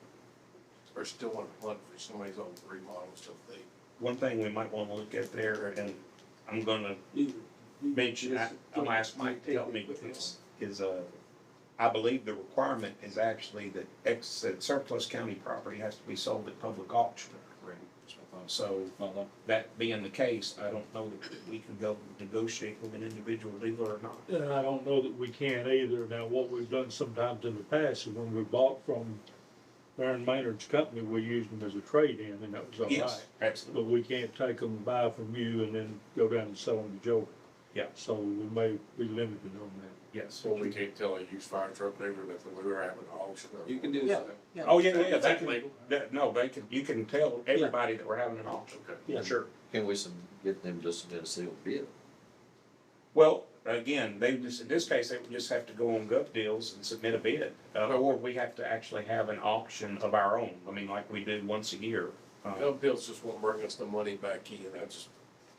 Are still on the hunt for some of these old remodels till they. one thing we might wanna look at there, and I'm gonna mention, I'm gonna ask Mike to help me with this, is, I believe the requirement is actually that that surplus county property has to be sold at public auction. So, that being the case, I don't know that we can go negotiate with an individual dealer or not. And I don't know that we can either. Now, what we've done sometimes in the past is when we bought from Aaron Maynard's company, we used them as a trade-in, and that was all right. Yes, absolutely. But we can't take them and buy from you and then go down and sell them to Joe. Yeah. So we may be limited on that. Yes. So we can't tell a used fire truck dealer that we were having an auction. You can do Yeah. that. Oh, yeah, Is that they legal? can, no, they can, you can tell everybody that we're having an auction. Okay. Yeah. Sure. Can we get them to submit a sealed bid? Well, again, they just, in this case, they would just have to go on Gov Deals and submit a bid. Or we have to actually have an auction of our own, I mean, like we do once a year. Gov Deals just won't bring us the money back in,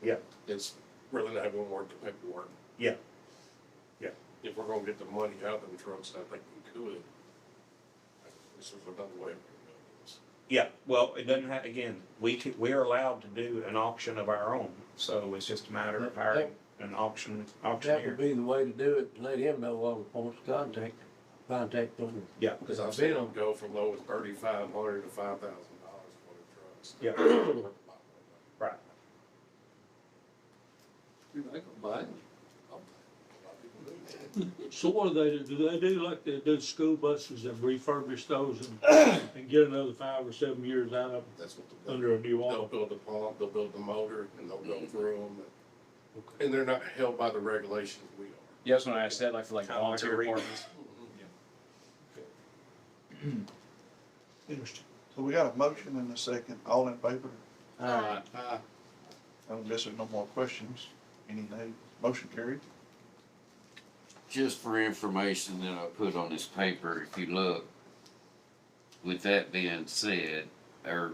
Yeah. it's really not gonna work the paperwork. Yeah. Yeah. If we're gonna get the money out of them trucks, I think we could. This is another way of doing this. Yeah, well, it doesn't have, again, we're allowed to do an auction of our own, so it's just a matter of hiring an That auctioneer. would be the way to do it, let him know all the points of contact them. Yeah, Cause I've seen them go from low as $3,500 to $5,000 for the trucks. yeah, right. You can buy it. So what do they do like they do school buses and refurbish those and get another 5 or 7 years out of them That's what they'll do. under a new They'll owner? build the pump, they'll build the motor, and they'll go through them. And they're not held by the regulations we are. Yeah, that's when I asked that, like for like Kinda like a volunteer re- departments. Interesting. So we got a motion and a second, all in favor? Aye. I don't guess there's no more questions. Any nays? Motion carried. Just for information that I put on this paper, if you look, with that being said, or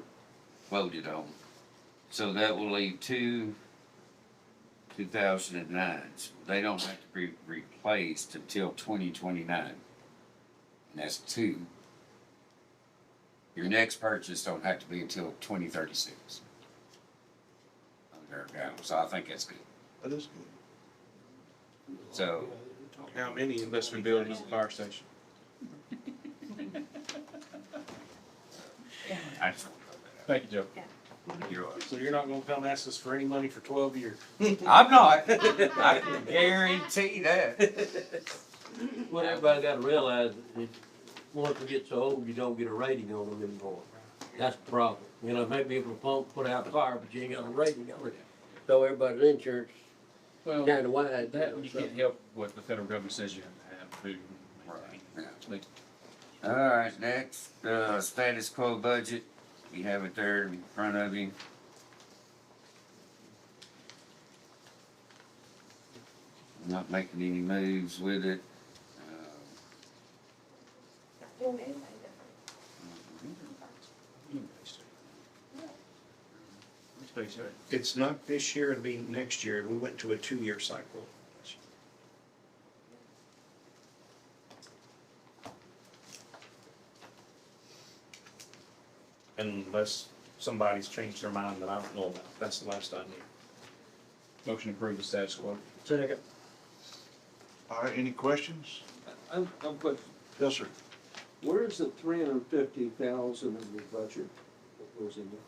voted on, so that will leave 2009s. They don't have to be replaced until 2029. And that's 2. Your next purchase don't have to be until 2036. There it goes. So I think that's good. That is good. So, How many unless we build another fire station? I just want to put that Thank you, Joe. out. You're welcome. So you're not gonna come ask us for any money for 12 years? I'm not. I can guarantee that. What everybody gotta realize is, once it gets so old, you don't get a rating on them anymore. That's the problem. You know, maybe if a pump put out fire, but you ain't got a rating on it. So everybody's insurance Well, kinda wide. that, you can't help what the federal government says you have to have food. All right, next, status quo budget. You have it there in front of you. I'm not making any moves with it. It's not this year, it'll be next year. We went to a 2-year cycle. Unless somebody's changed their mind that I don't know about. That's the last I knew. Motion to approve the status quo. Second. All right, any questions? I'm question, Yes, sir. where's the 350,000 in the budget that goes in there?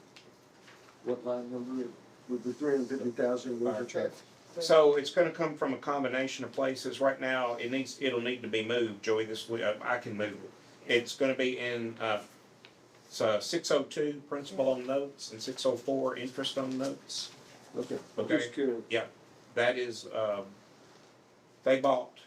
What line number with the 350,000 Fire goes truck. So it's gonna come from a combination of places. Right now, it'll need to be moved, Joey, this week, I can move it. It's gonna be in, so 602 principal on notes and 604 interest on notes. Okay, Okay. just curious. That is, they bought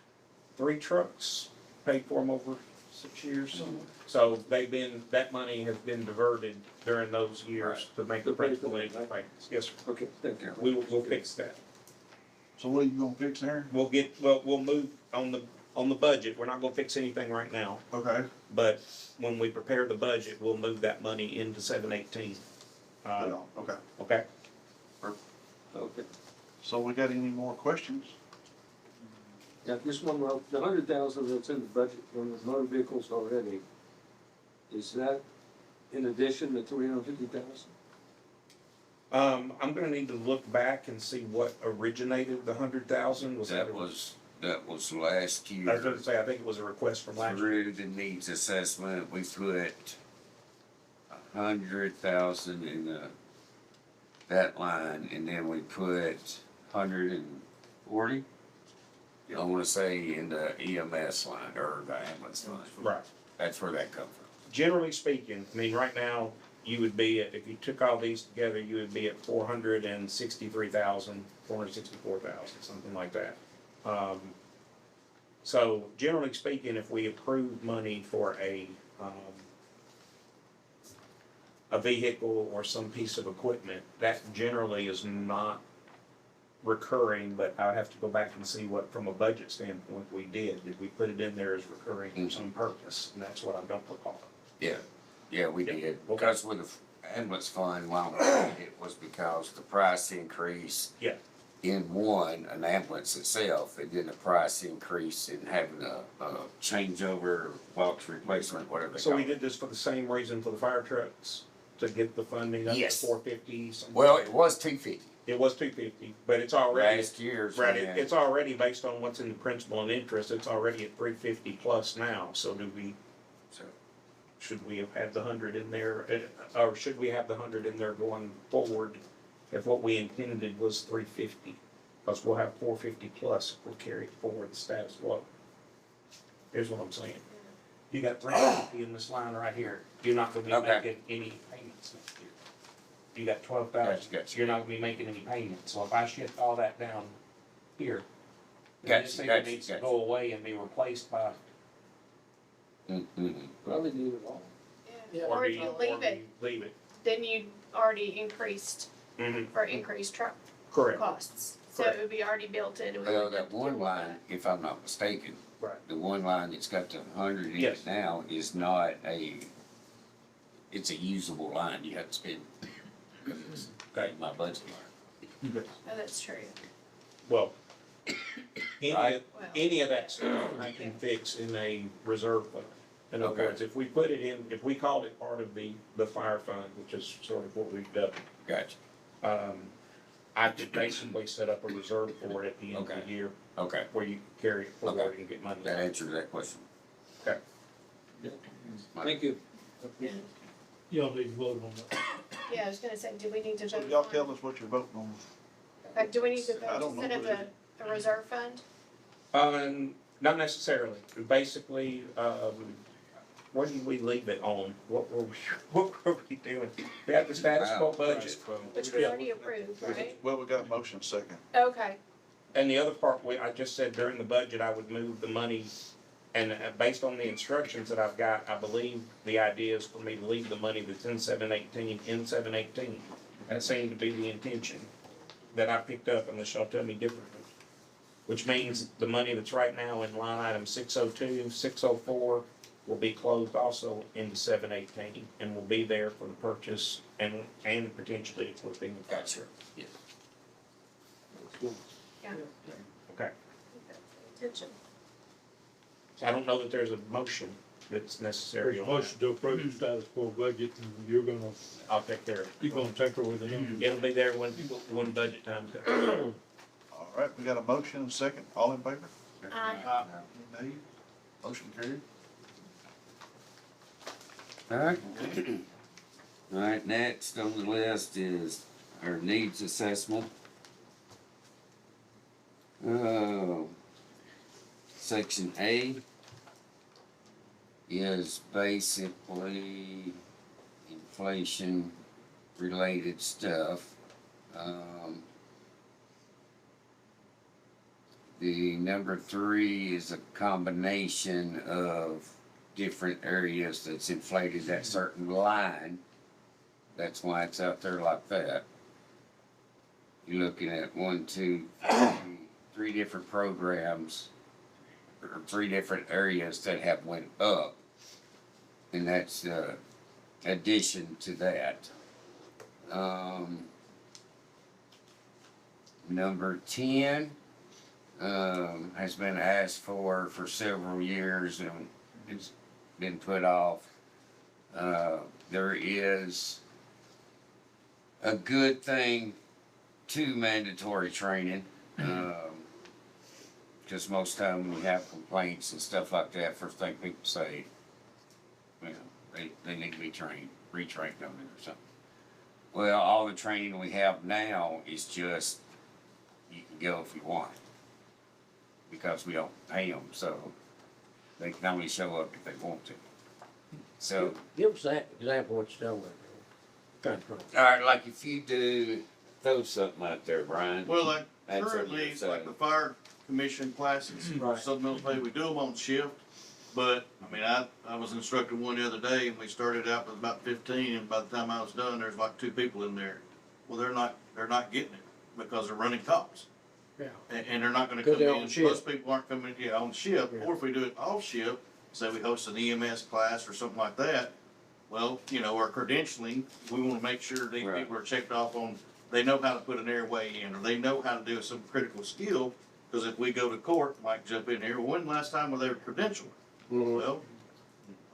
3 trucks, paid for them over 6 years. So that money has been diverted during those years to make the To pay for principal that, and interest right? payments. Yes, sir. Okay, thank you. We'll fix that. So what are you gonna fix there? We'll move on the budget. We're not gonna fix anything right now. Okay. But when we prepare the budget, we'll move that money into 718. Okay. Okay? Okay. So we got any more questions? Yeah, just one more, the 100,000 that's in the budget from the motor vehicles already, is that in addition to 350,000? I'm gonna need to look back and see what originated the 100,000. That was last year. I was gonna say, I think it was a request from last year. Through the needs assessment, we put 100,000 in that line, and then we put 140. I wanna say in the EMS line, or the ambulance line. Right. That's where that comes from. Generally speaking, I mean, right now, you would be at, if you took all these together, you would be at 463,000, 464,000, something like that. So generally speaking, if we approve money for a vehicle or some piece of equipment, that generally is not recurring, but I have to go back and see what, from a budget standpoint, we did. Did we put it in there as recurring for some purpose? And that's what I don't recall. Yeah, we did, because with the ambulance fund, why we did it was because the price increase. Yeah. In an ambulance itself, and then the price increase in having a changeover, box replacement, whatever they So call we it. did this for the same reason for the fire trucks, to get the funding up to Yes. 450. Well, it was 250 It was 250, but it's already, last year's. right, and it's already based on what's in the principal and interest, it's already at 350 plus now, so so, should we have had the 100 in there, or should we have the 100 in there going forward if what we intended was 350? Because we'll have 450 plus if we carry it forward the status quo. Here's what I'm saying. You got 350 in this line right here, you're not gonna be Okay. making any payments next year. You got 12,000, Gotcha. you're not gonna be making any payments, so if I shift all that down here, then Gotcha, this thing gotcha, needs to gotcha. go away and be replaced by, Probably need it all. Yeah. Or do if you leave it, leave it. then you already increased for increased truck Correct. costs. So Correct. it would be already built in. and we well, wouldn't have that to one deal with line, that. if I'm not mistaken, Right. the one line that's got the 100 in Yes. it now is not it's a usable line, you have to spend. Okay. My budget line. Oh, that's true. Well, any, Right. Well, any of that stuff I can fix in a reserve fund. In other Okay. words, if we put it in, if we called it part of the fire fund, which is sort of what we've done, Gotcha, I could basically set up a reserve for it at the end of Okay. the year, okay, where you can carry it forward Okay. and get money. that answers that question. Okay. Thank you. Y'all need to vote on that. Yeah, I was gonna say, do we need to So vote y'all on? tell us what you're voting on. Do we need to I vote don't to set know up a reserve fund? Not necessarily. Basically, where did we leave it on? What were we doing? We had the status quo budget. Which we already approved, right? Well, we got a motion second. Okay, And the other part, I just said during the budget, I would move the money, and based on the instructions that I've got, I believe the idea is for me to leave the money that's in 718 in 718. That seemed to be the intention that I picked up, unless y'all tell me differently. Which means the money that's right now in line item 602, 604 will be closed also into 718, and will be there for the purchase and potentially equipping the fire truck. Yeah. yeah. Okay. Attention. So I don't know that there's a motion that's necessary There's a on that. motion to approve the status quo budget, and I'll take care of it. you're gonna tinker with the numbers. It'll be there when budget time comes. All right, we got a motion and a second. All in favor? Aye. Nay. Motion carried. Alright. Alright, next on the list is our needs assessment. Section A is basically inflation related stuff. The number 3 is a combination of different areas that's inflated that certain line. That's why it's out there like that. You're looking at 3 different programs, or 3 different areas that have went up. And that's addition to that. Number 10 has been asked for several years and it's been put off. There is a good thing to mandatory training. Because most time when we have complaints and stuff like that, first thing people say, you know, they need to be trained, retrained on it or something. Well, all the training we have now is just, you can go if you want. Because we don't pay them, so they can only show up if they want to. So, Give us that example what you're talking about. alright, like if you do, throw something out there, Brian. Well, like That's what currently, you're saying. like the fire commission classes, Right. Southern Mills Pay, we do them on shift. But, I mean, I was instructed one the other day and we started out with about 15 and by the time I was done, there's like 2 people in there. Well, they're not getting it because they're running calls. Yeah. And they're not gonna 'Cause come they're in, on shift. most people aren't coming, on shift, Yeah. or if we do it off shift, say we host an EMS class or something like that. Well, you know, our credentialing, we wanna make sure these Right. people are checked off on, they know how to put an airway in, or they know how to do some critical skill. Cause if we go to court, Mike jump in here, when last time were they credentialed? Well,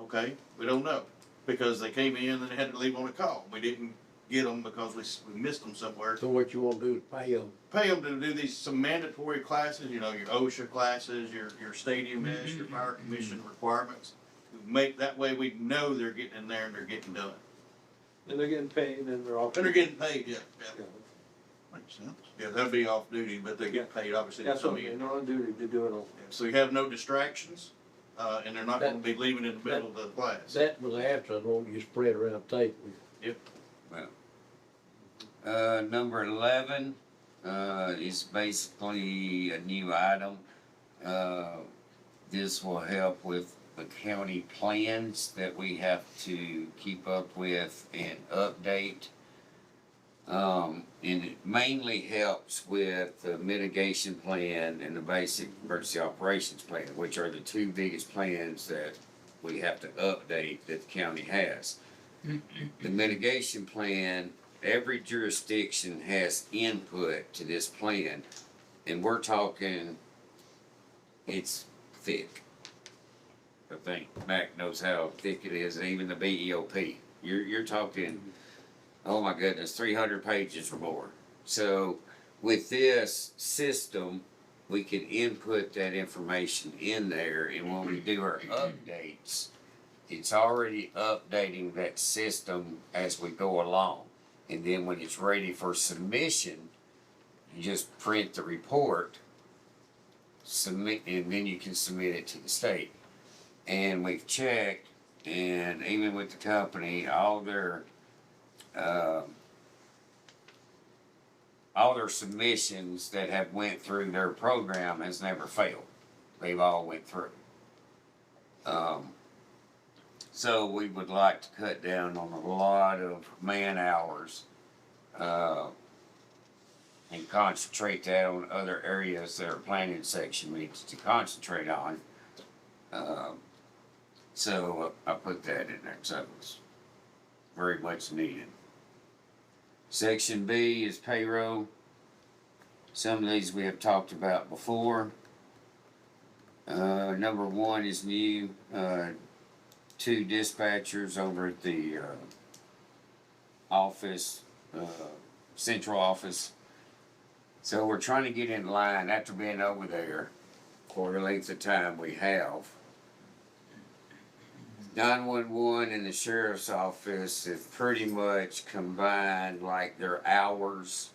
okay, we don't know, because they came in and they had to leave on a call, we didn't get them because we missed them somewhere. So what you wanna do is pay them. Pay them to do some mandatory classes, you know, your OSHA classes, your stadium mesh, your fire commission requirements. Make, that way we know they're getting in there and they're getting done. And they're getting paid and they're off. And they're getting paid, yeah. Makes sense. Yeah, they'll be off duty, but they get paid obviously. That's what I mean, they're on duty to do it all. So you have no distractions, and they're not gonna be leaving in the middle of the class. That was after, I know you spread around tape. Number 11, is basically a new item. This will help with the county plans that we have to keep up with and update. And it mainly helps with the mitigation plan and the basic emergency operations plan, which are the 2 biggest plans that we have to update that the county has. The mitigation plan, every jurisdiction has input to this plan, and we're talking, it's thick. I think Mac knows how thick it is, and even the BEOP. You're talking, oh my goodness, 300 pages or more. So with this system, we can input that information in there, and when we do our updates, it's already updating that system as we go along. And then when it's ready for submission, you just print the report, submit, and then you can submit it to the state. And we've checked, and even with the company, all their submissions that have went through their program has never failed. They've all went through. So we would like to cut down on a lot of man hours, and concentrate that on other areas that our planning section needs to concentrate on. So I put that in there, so it's very much needed. Section B is payroll. Some of these we have talked about before. Number 1 is new, 2 dispatchers over at the office, central office. So we're trying to get in line after being over there. for the length of time we have. 911 and the sheriff's office have pretty much combined like their hours,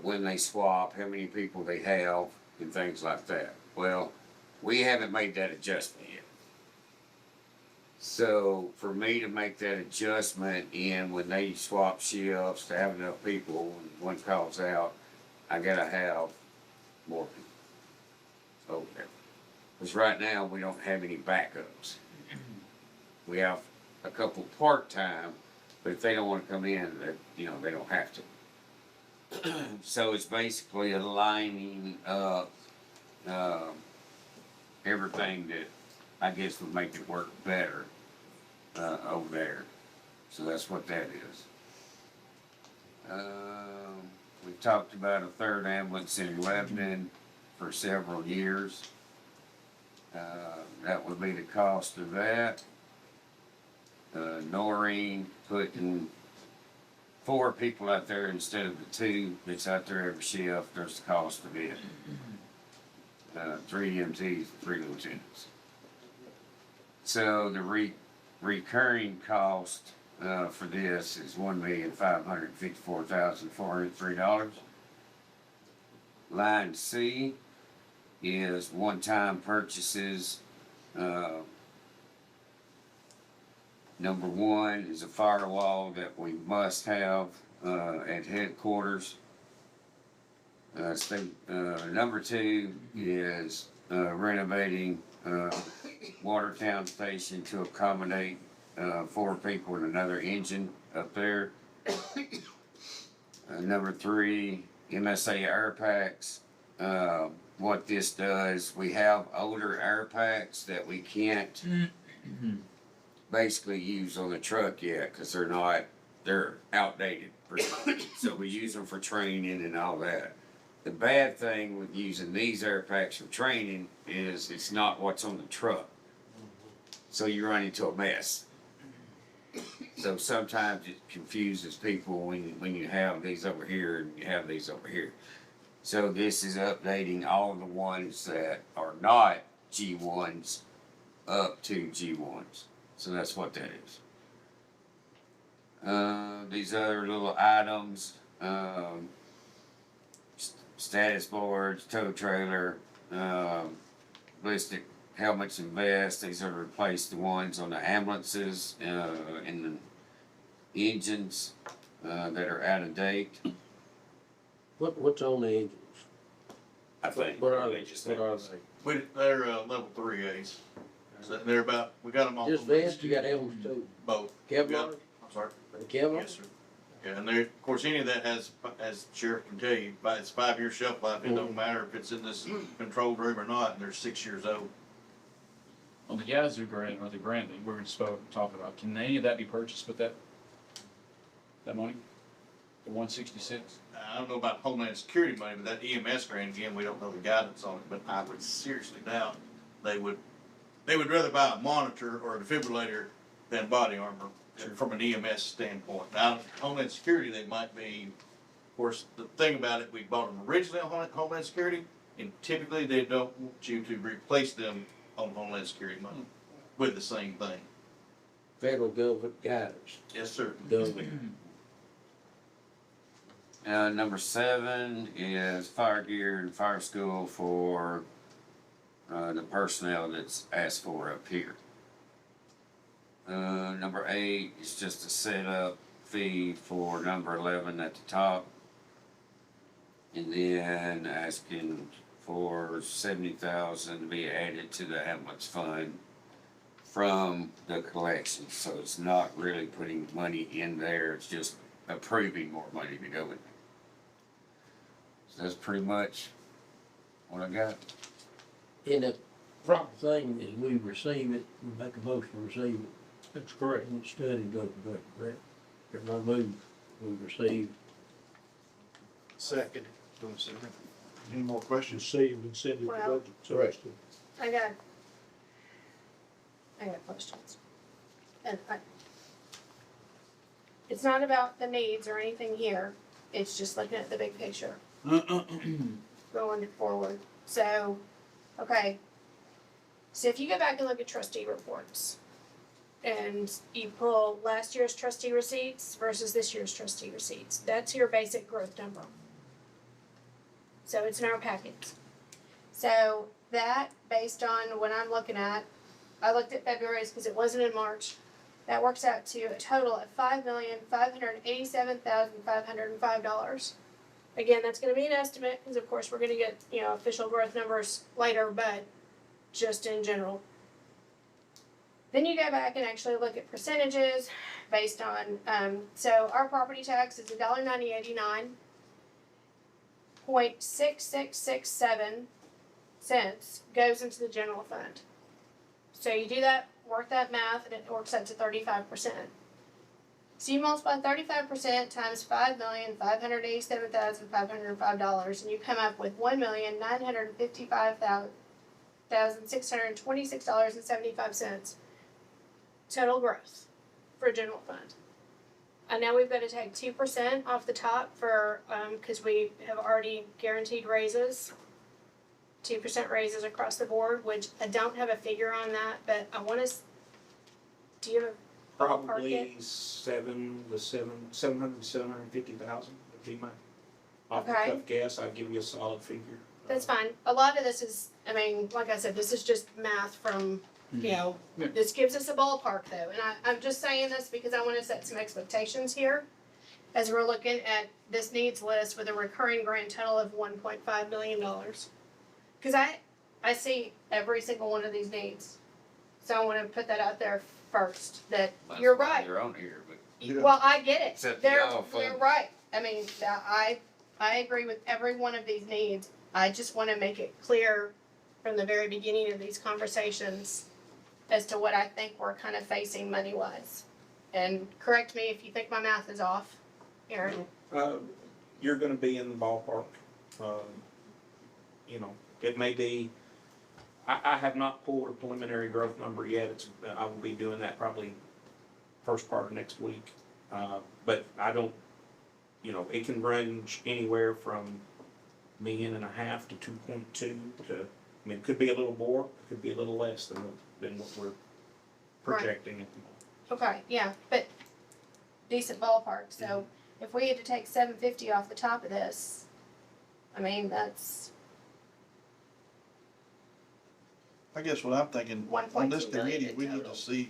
when they swap, how many people they have, and things like that. Well, we haven't made that adjustment yet. So for me to make that adjustment in when they swap shifts to have enough people, when one calls out, I gotta have more people. Okay. Because right now, we don't have any backups. We have a couple part-time, but if they don't wanna come in, they don't have to. So it's basically aligning up, everything that I guess would make it work better, over there. So that's what that is. We talked about a third ambulance in Lebanon for several years. That would be the cost of that. Noreen putting 4 people out there instead of the 2 that's out there every shift, there's the cost of it. 3 EMTs, 3 lieutenants. So the recurring cost for this is $1,554,403. Line C is one-time purchases. Number 1 is a firewall that we must have at headquarters. Number 2 is renovating Watertown Station to accommodate 4 people and another engine up there. Number 3, MSA air packs. What this does, we have older air packs that we can't basically use on the truck yet because they're outdated. So we use them for training and all that. The bad thing with using these air packs for training is it's not what's on the truck. So you run into a mess. So sometimes it confuses people when you have these over here and you have these over here. So this is updating all the ones that are not G1s up to G1s. So that's what that is. These other little items, status boards, tow trailer, ballistic helmets and vests. These are to replace the ones on the ambulances and the engines that are out of date. What's on the engines? I think. What are they? They're level 3As. So they're about, we got them all. Just vests, you got helmets too? Both. Kevlar? I'm sorry. Kevlar? Yes, sir. Yeah, and there, of course, any of that has, as the sheriff can tell you, but it's 5-year shelf life. It don't matter if it's in this controlled room or not, and they're 6 years old. On the Yazoo grant or the grant that we're talking about, can any of that be purchased with that money? The 166? I don't know about Homeland Security money, but that EMS grant, again, we don't know the guidance on it, but I would seriously doubt they would rather buy a monitor or a defibrillator than body armor from an EMS standpoint. Now, Homeland Security, they might be, of course, the thing about it, we bought them originally on Homeland Security, and typically they don't want you to replace them on Homeland Security money with the same thing. Federal government guidance. Yes, sir. Number 7 is fire gear and fire school for the personnel that's asked for up here. Number 8 is just a setup fee for number 11 at the top. And then asking for $70,000 to be added to the ambulance fund from the collection. So it's not really putting money in there, it's just approving more money to go in. So that's pretty much what I got. And the proper thing is we receive it, we make a motion to receive it. That's correct. And study goes back, correct? Everybody move, we receive. Second. Any more questions? Receive and send it to Well- budget. Correct. I got questions. And it's not about the needs or anything here, it's just looking at the big picture. Going forward, so, Okay. So if you go back and look at trustee reports, and you pull last year's trustee receipts versus this year's trustee receipts, that's your basic growth number. So it's in our packets. So that, based on what I'm looking at, I looked at February's because it wasn't in March. That works out to a total of $5,587,505. Again, that's gonna be an estimate, because of course we're gonna get, official growth numbers later, but just in general. Then you go back and actually look at percentages based on, so our property tax is $1.9089. 0.6667 goes into the general fund. So you do that, work that math, and it works out to 35%. So you multiply 35% times $5,587,505, and you come up with $1,955,626.75 total growth for general fund. And now we've got to take 2% off the top for, because we have already guaranteed raises. 2% raises across the board, which I don't have a figure on that, but I want to, do you have a ballpark Probably yet? 750,000 would be my off the Okay. cuff guess. I'll give you a solid figure. That's fine. A lot of this is, like I said, this is just math from, Yeah. this gives us a ballpark though. And I'm just saying this because I want to set some expectations here as we're looking at this needs list with a recurring grand total of $1.5 million. Because I see every single one of these needs. So I want to put that out there first, that That's you're why right. They're on here, but Well, I get it. Except They're, y'all fund. they're right. I agree with every one of these needs. I just want to make it clear from the very beginning of these conversations as to what I think we're kind of facing money-wise. And correct me if you think my math is off, Aaron. You're gonna be in the ballpark. It may be, I have not pulled a preliminary growth number yet. I will be doing that probably first part of next week. But I don't, it can range anywhere from $1.5 million to 2.2 to, it could be a little more, it could be a little less than what we're projecting at the moment. Okay, yeah, but decent ballpark. So if we had to take 750 off the top of this, that's I guess what I'm thinking, on this 1.2 million committee, we need total. to see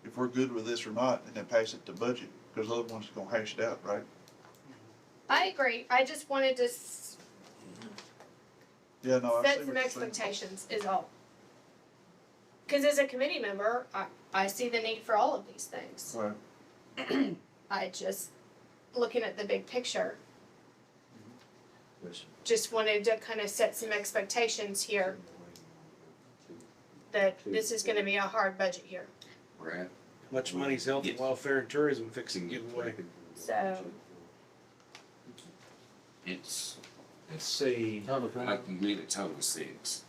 if we're good with this or not, and then pass it to budget, because the other one's gonna hash it out, right? I agree. I just wanted to Yeah, no, I see set what some you're saying. expectations is all. Because as a committee member, I see the need for all of these things. Right. I just, looking at the big picture, Listen, just wanted to kind of set some expectations here that this is gonna be a hard budget year. we're at. Much money's health and welfare and tourism fixing to give away. So, It's, Let's see, I can read a total of 6.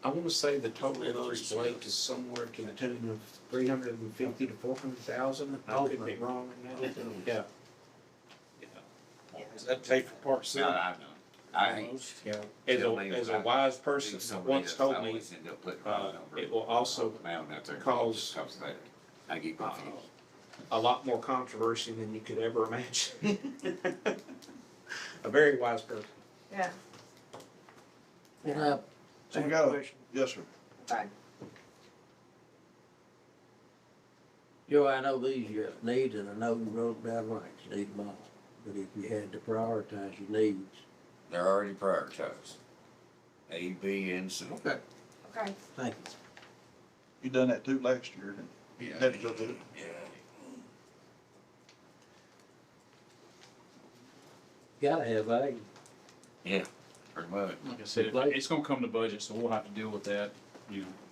I wanna say the total increase Blake is somewhere to the tune of 350 to 400,000. I could be wrong in that. Yeah. Does that pay for Part No, C? I know. I ain't. Yeah, Tell me as what a I wise do person somebody once else, told I me, always end up putting the wrong number. it will also Mountain out there. cause- Comes that. I get confused. a lot more controversy than you could ever imagine. A very wise person. yeah, So we got a, yes, sir. okay. Joe, I know these you needs, and I know you wrote down right, you need them all. But if you had to prioritize your needs, They're already prioritized. A, B, and C. Okay. Okay, thank you. You done that too last year, and Yeah. had to go do it. Yeah. Gotta have A. Yeah, pretty much. Like I said, it's gonna come to budget, so we'll have to deal with that,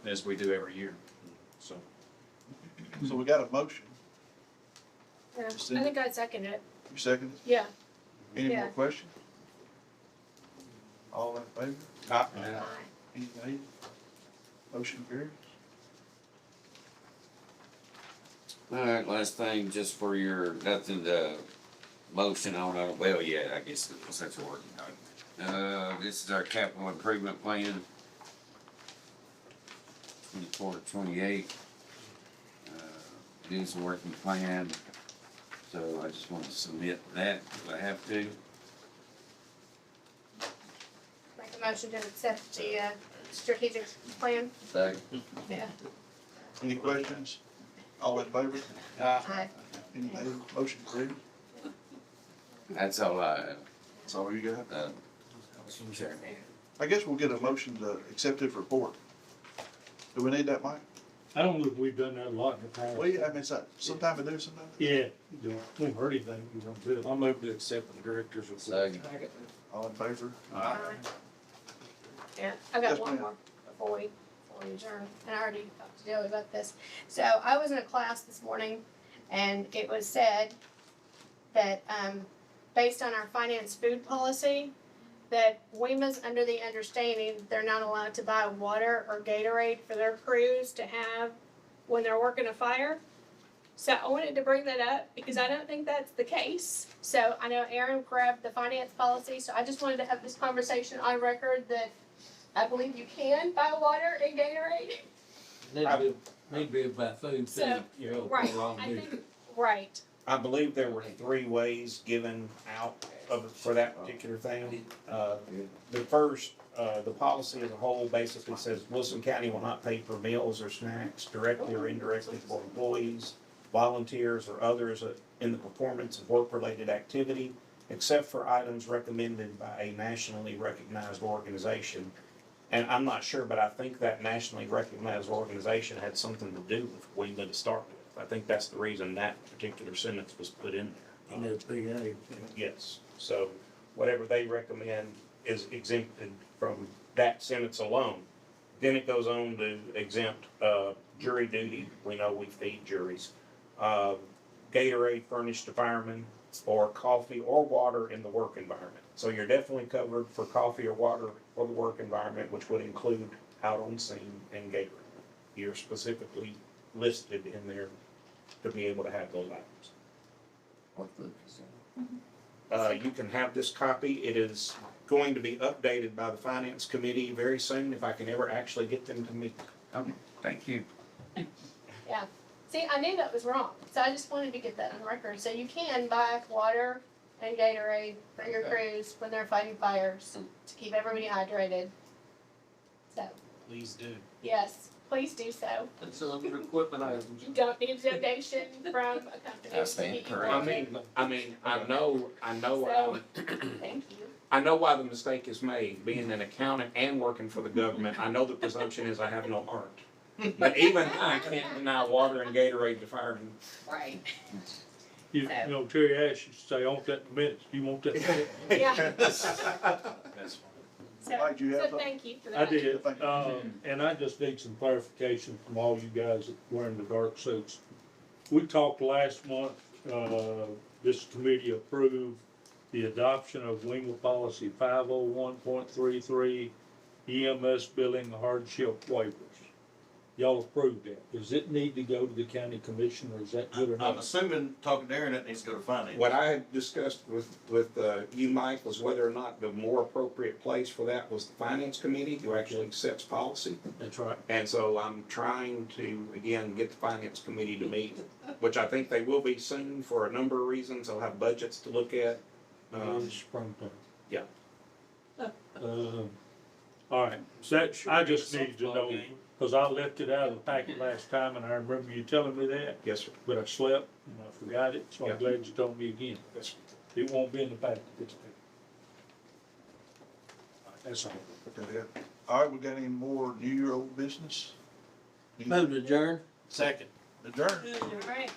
as we do every year, so. So we got a motion. yeah, I Cindy? think I'd second it, You second it? yeah. Any Yeah. more questions? All in favor? Aye. Any nays? Motion carries. Alright, last thing, just for your, nothing to motion on, well, yeah, I guess it's such a working on. This is our capital improvement plan. 24 to 28. It is a working plan, so I just want to submit that, if I have to. Make a motion to accept the, strategic plan. Second. Yeah. Any questions? All in favor? Aye. Any nays? Motion carried. That's all I have. That's all you got? Sure. I guess we'll get a motion to accept his report. Do we need that, Mike? I don't know if we've done that a lot in the past. Well, yeah, I mean, sometime to do something. Yeah, you don't hurt anything, you don't do it. I'll move to accept the director's report. Second. All in favor? Yeah, I've Yes, got one ma'am. more before we adjourn, and I already talked to Joey about this. So I was in a class this morning, and it was said that, based on our finance food policy, that WEMA's under the understanding they're not allowed to buy water or Gatorade for their crews to have when they're working a fire. So I wanted to bring that up because I don't think that's the case. So I know Aaron grabbed the finance policy, so I just wanted to have this conversation on record that I believe you can buy water and Gatorade. Need to be about food too. So, you know, right, along I with- think, right, I believe there were 3 ways given out for that particular thing. The first, the policy as a whole basically says Wilson County will not pay for meals or snacks directly or indirectly for employees, volunteers, or others in the performance of work-related activity, except for items recommended by a nationally recognized organization. And I'm not sure, but I think that nationally recognized organization had something to do with WEMA to start with. I think that's the reason that particular sentence was put in there. NFPA. Yes, so whatever they recommend is exempted from that sentence alone. Then it goes on to exempt, jury duty, we know we feed juries. Gatorade furnished to firemen, or coffee or water in the work environment. So you're definitely covered for coffee or water for the work environment, which would include out on scene and Gatorade. You're specifically listed in there to be able to have those items. What the? You can have this copy. It is going to be updated by the finance committee very soon, if I can ever actually get them to meet. Okay, thank you. yeah. See, I knew that was wrong, so I just wanted to get that on record. So you can buy water and Gatorade for your crews when they're fighting fires to keep everybody hydrated. So, Please do. yes, please do so. That's under equipment items. You don't need a donation from a company That's to keep you correct. I know, So, thank you. I know why the mistake is made, being an accountant and working for the government. I know the presumption is I have no heart. But even I can't deny water and Gatorade to firemen. Right. You know, Terry asked you to say, I want that in minutes, do you want that? Yeah. That's fine. So, Mike, you have so something? thank you for that. I did, and I just need some clarification from all you guys that wearing the dark suits. We talked last month, this committee approved the adoption of WEMA policy 501.33 EMS billing hardship waivers. Y'all approved that. Does it need to go to the county commission, or is that good I'm enough? assuming, talking to Aaron, that needs to go to finance. What I had discussed with you, Mike, was whether or not the more appropriate place for that was the finance committee, who actually sets policy. That's right. And so I'm trying to, again, get the finance committee to meet, which I think they will be soon for a number of reasons. They'll have budgets to look at. It's springtime. Yeah. All right, so that, I just needed to know, cause I left it out of the packet last time, and I remember you telling me that, Yes, sir. but I slept and I forgot it, so Yeah. I'm glad you told me again. Yes, sir. It won't be in the packet this time. That's all. Okay, yeah. All right, we got any more new year old business? Move to adjourn. Second. Adjourn. All right.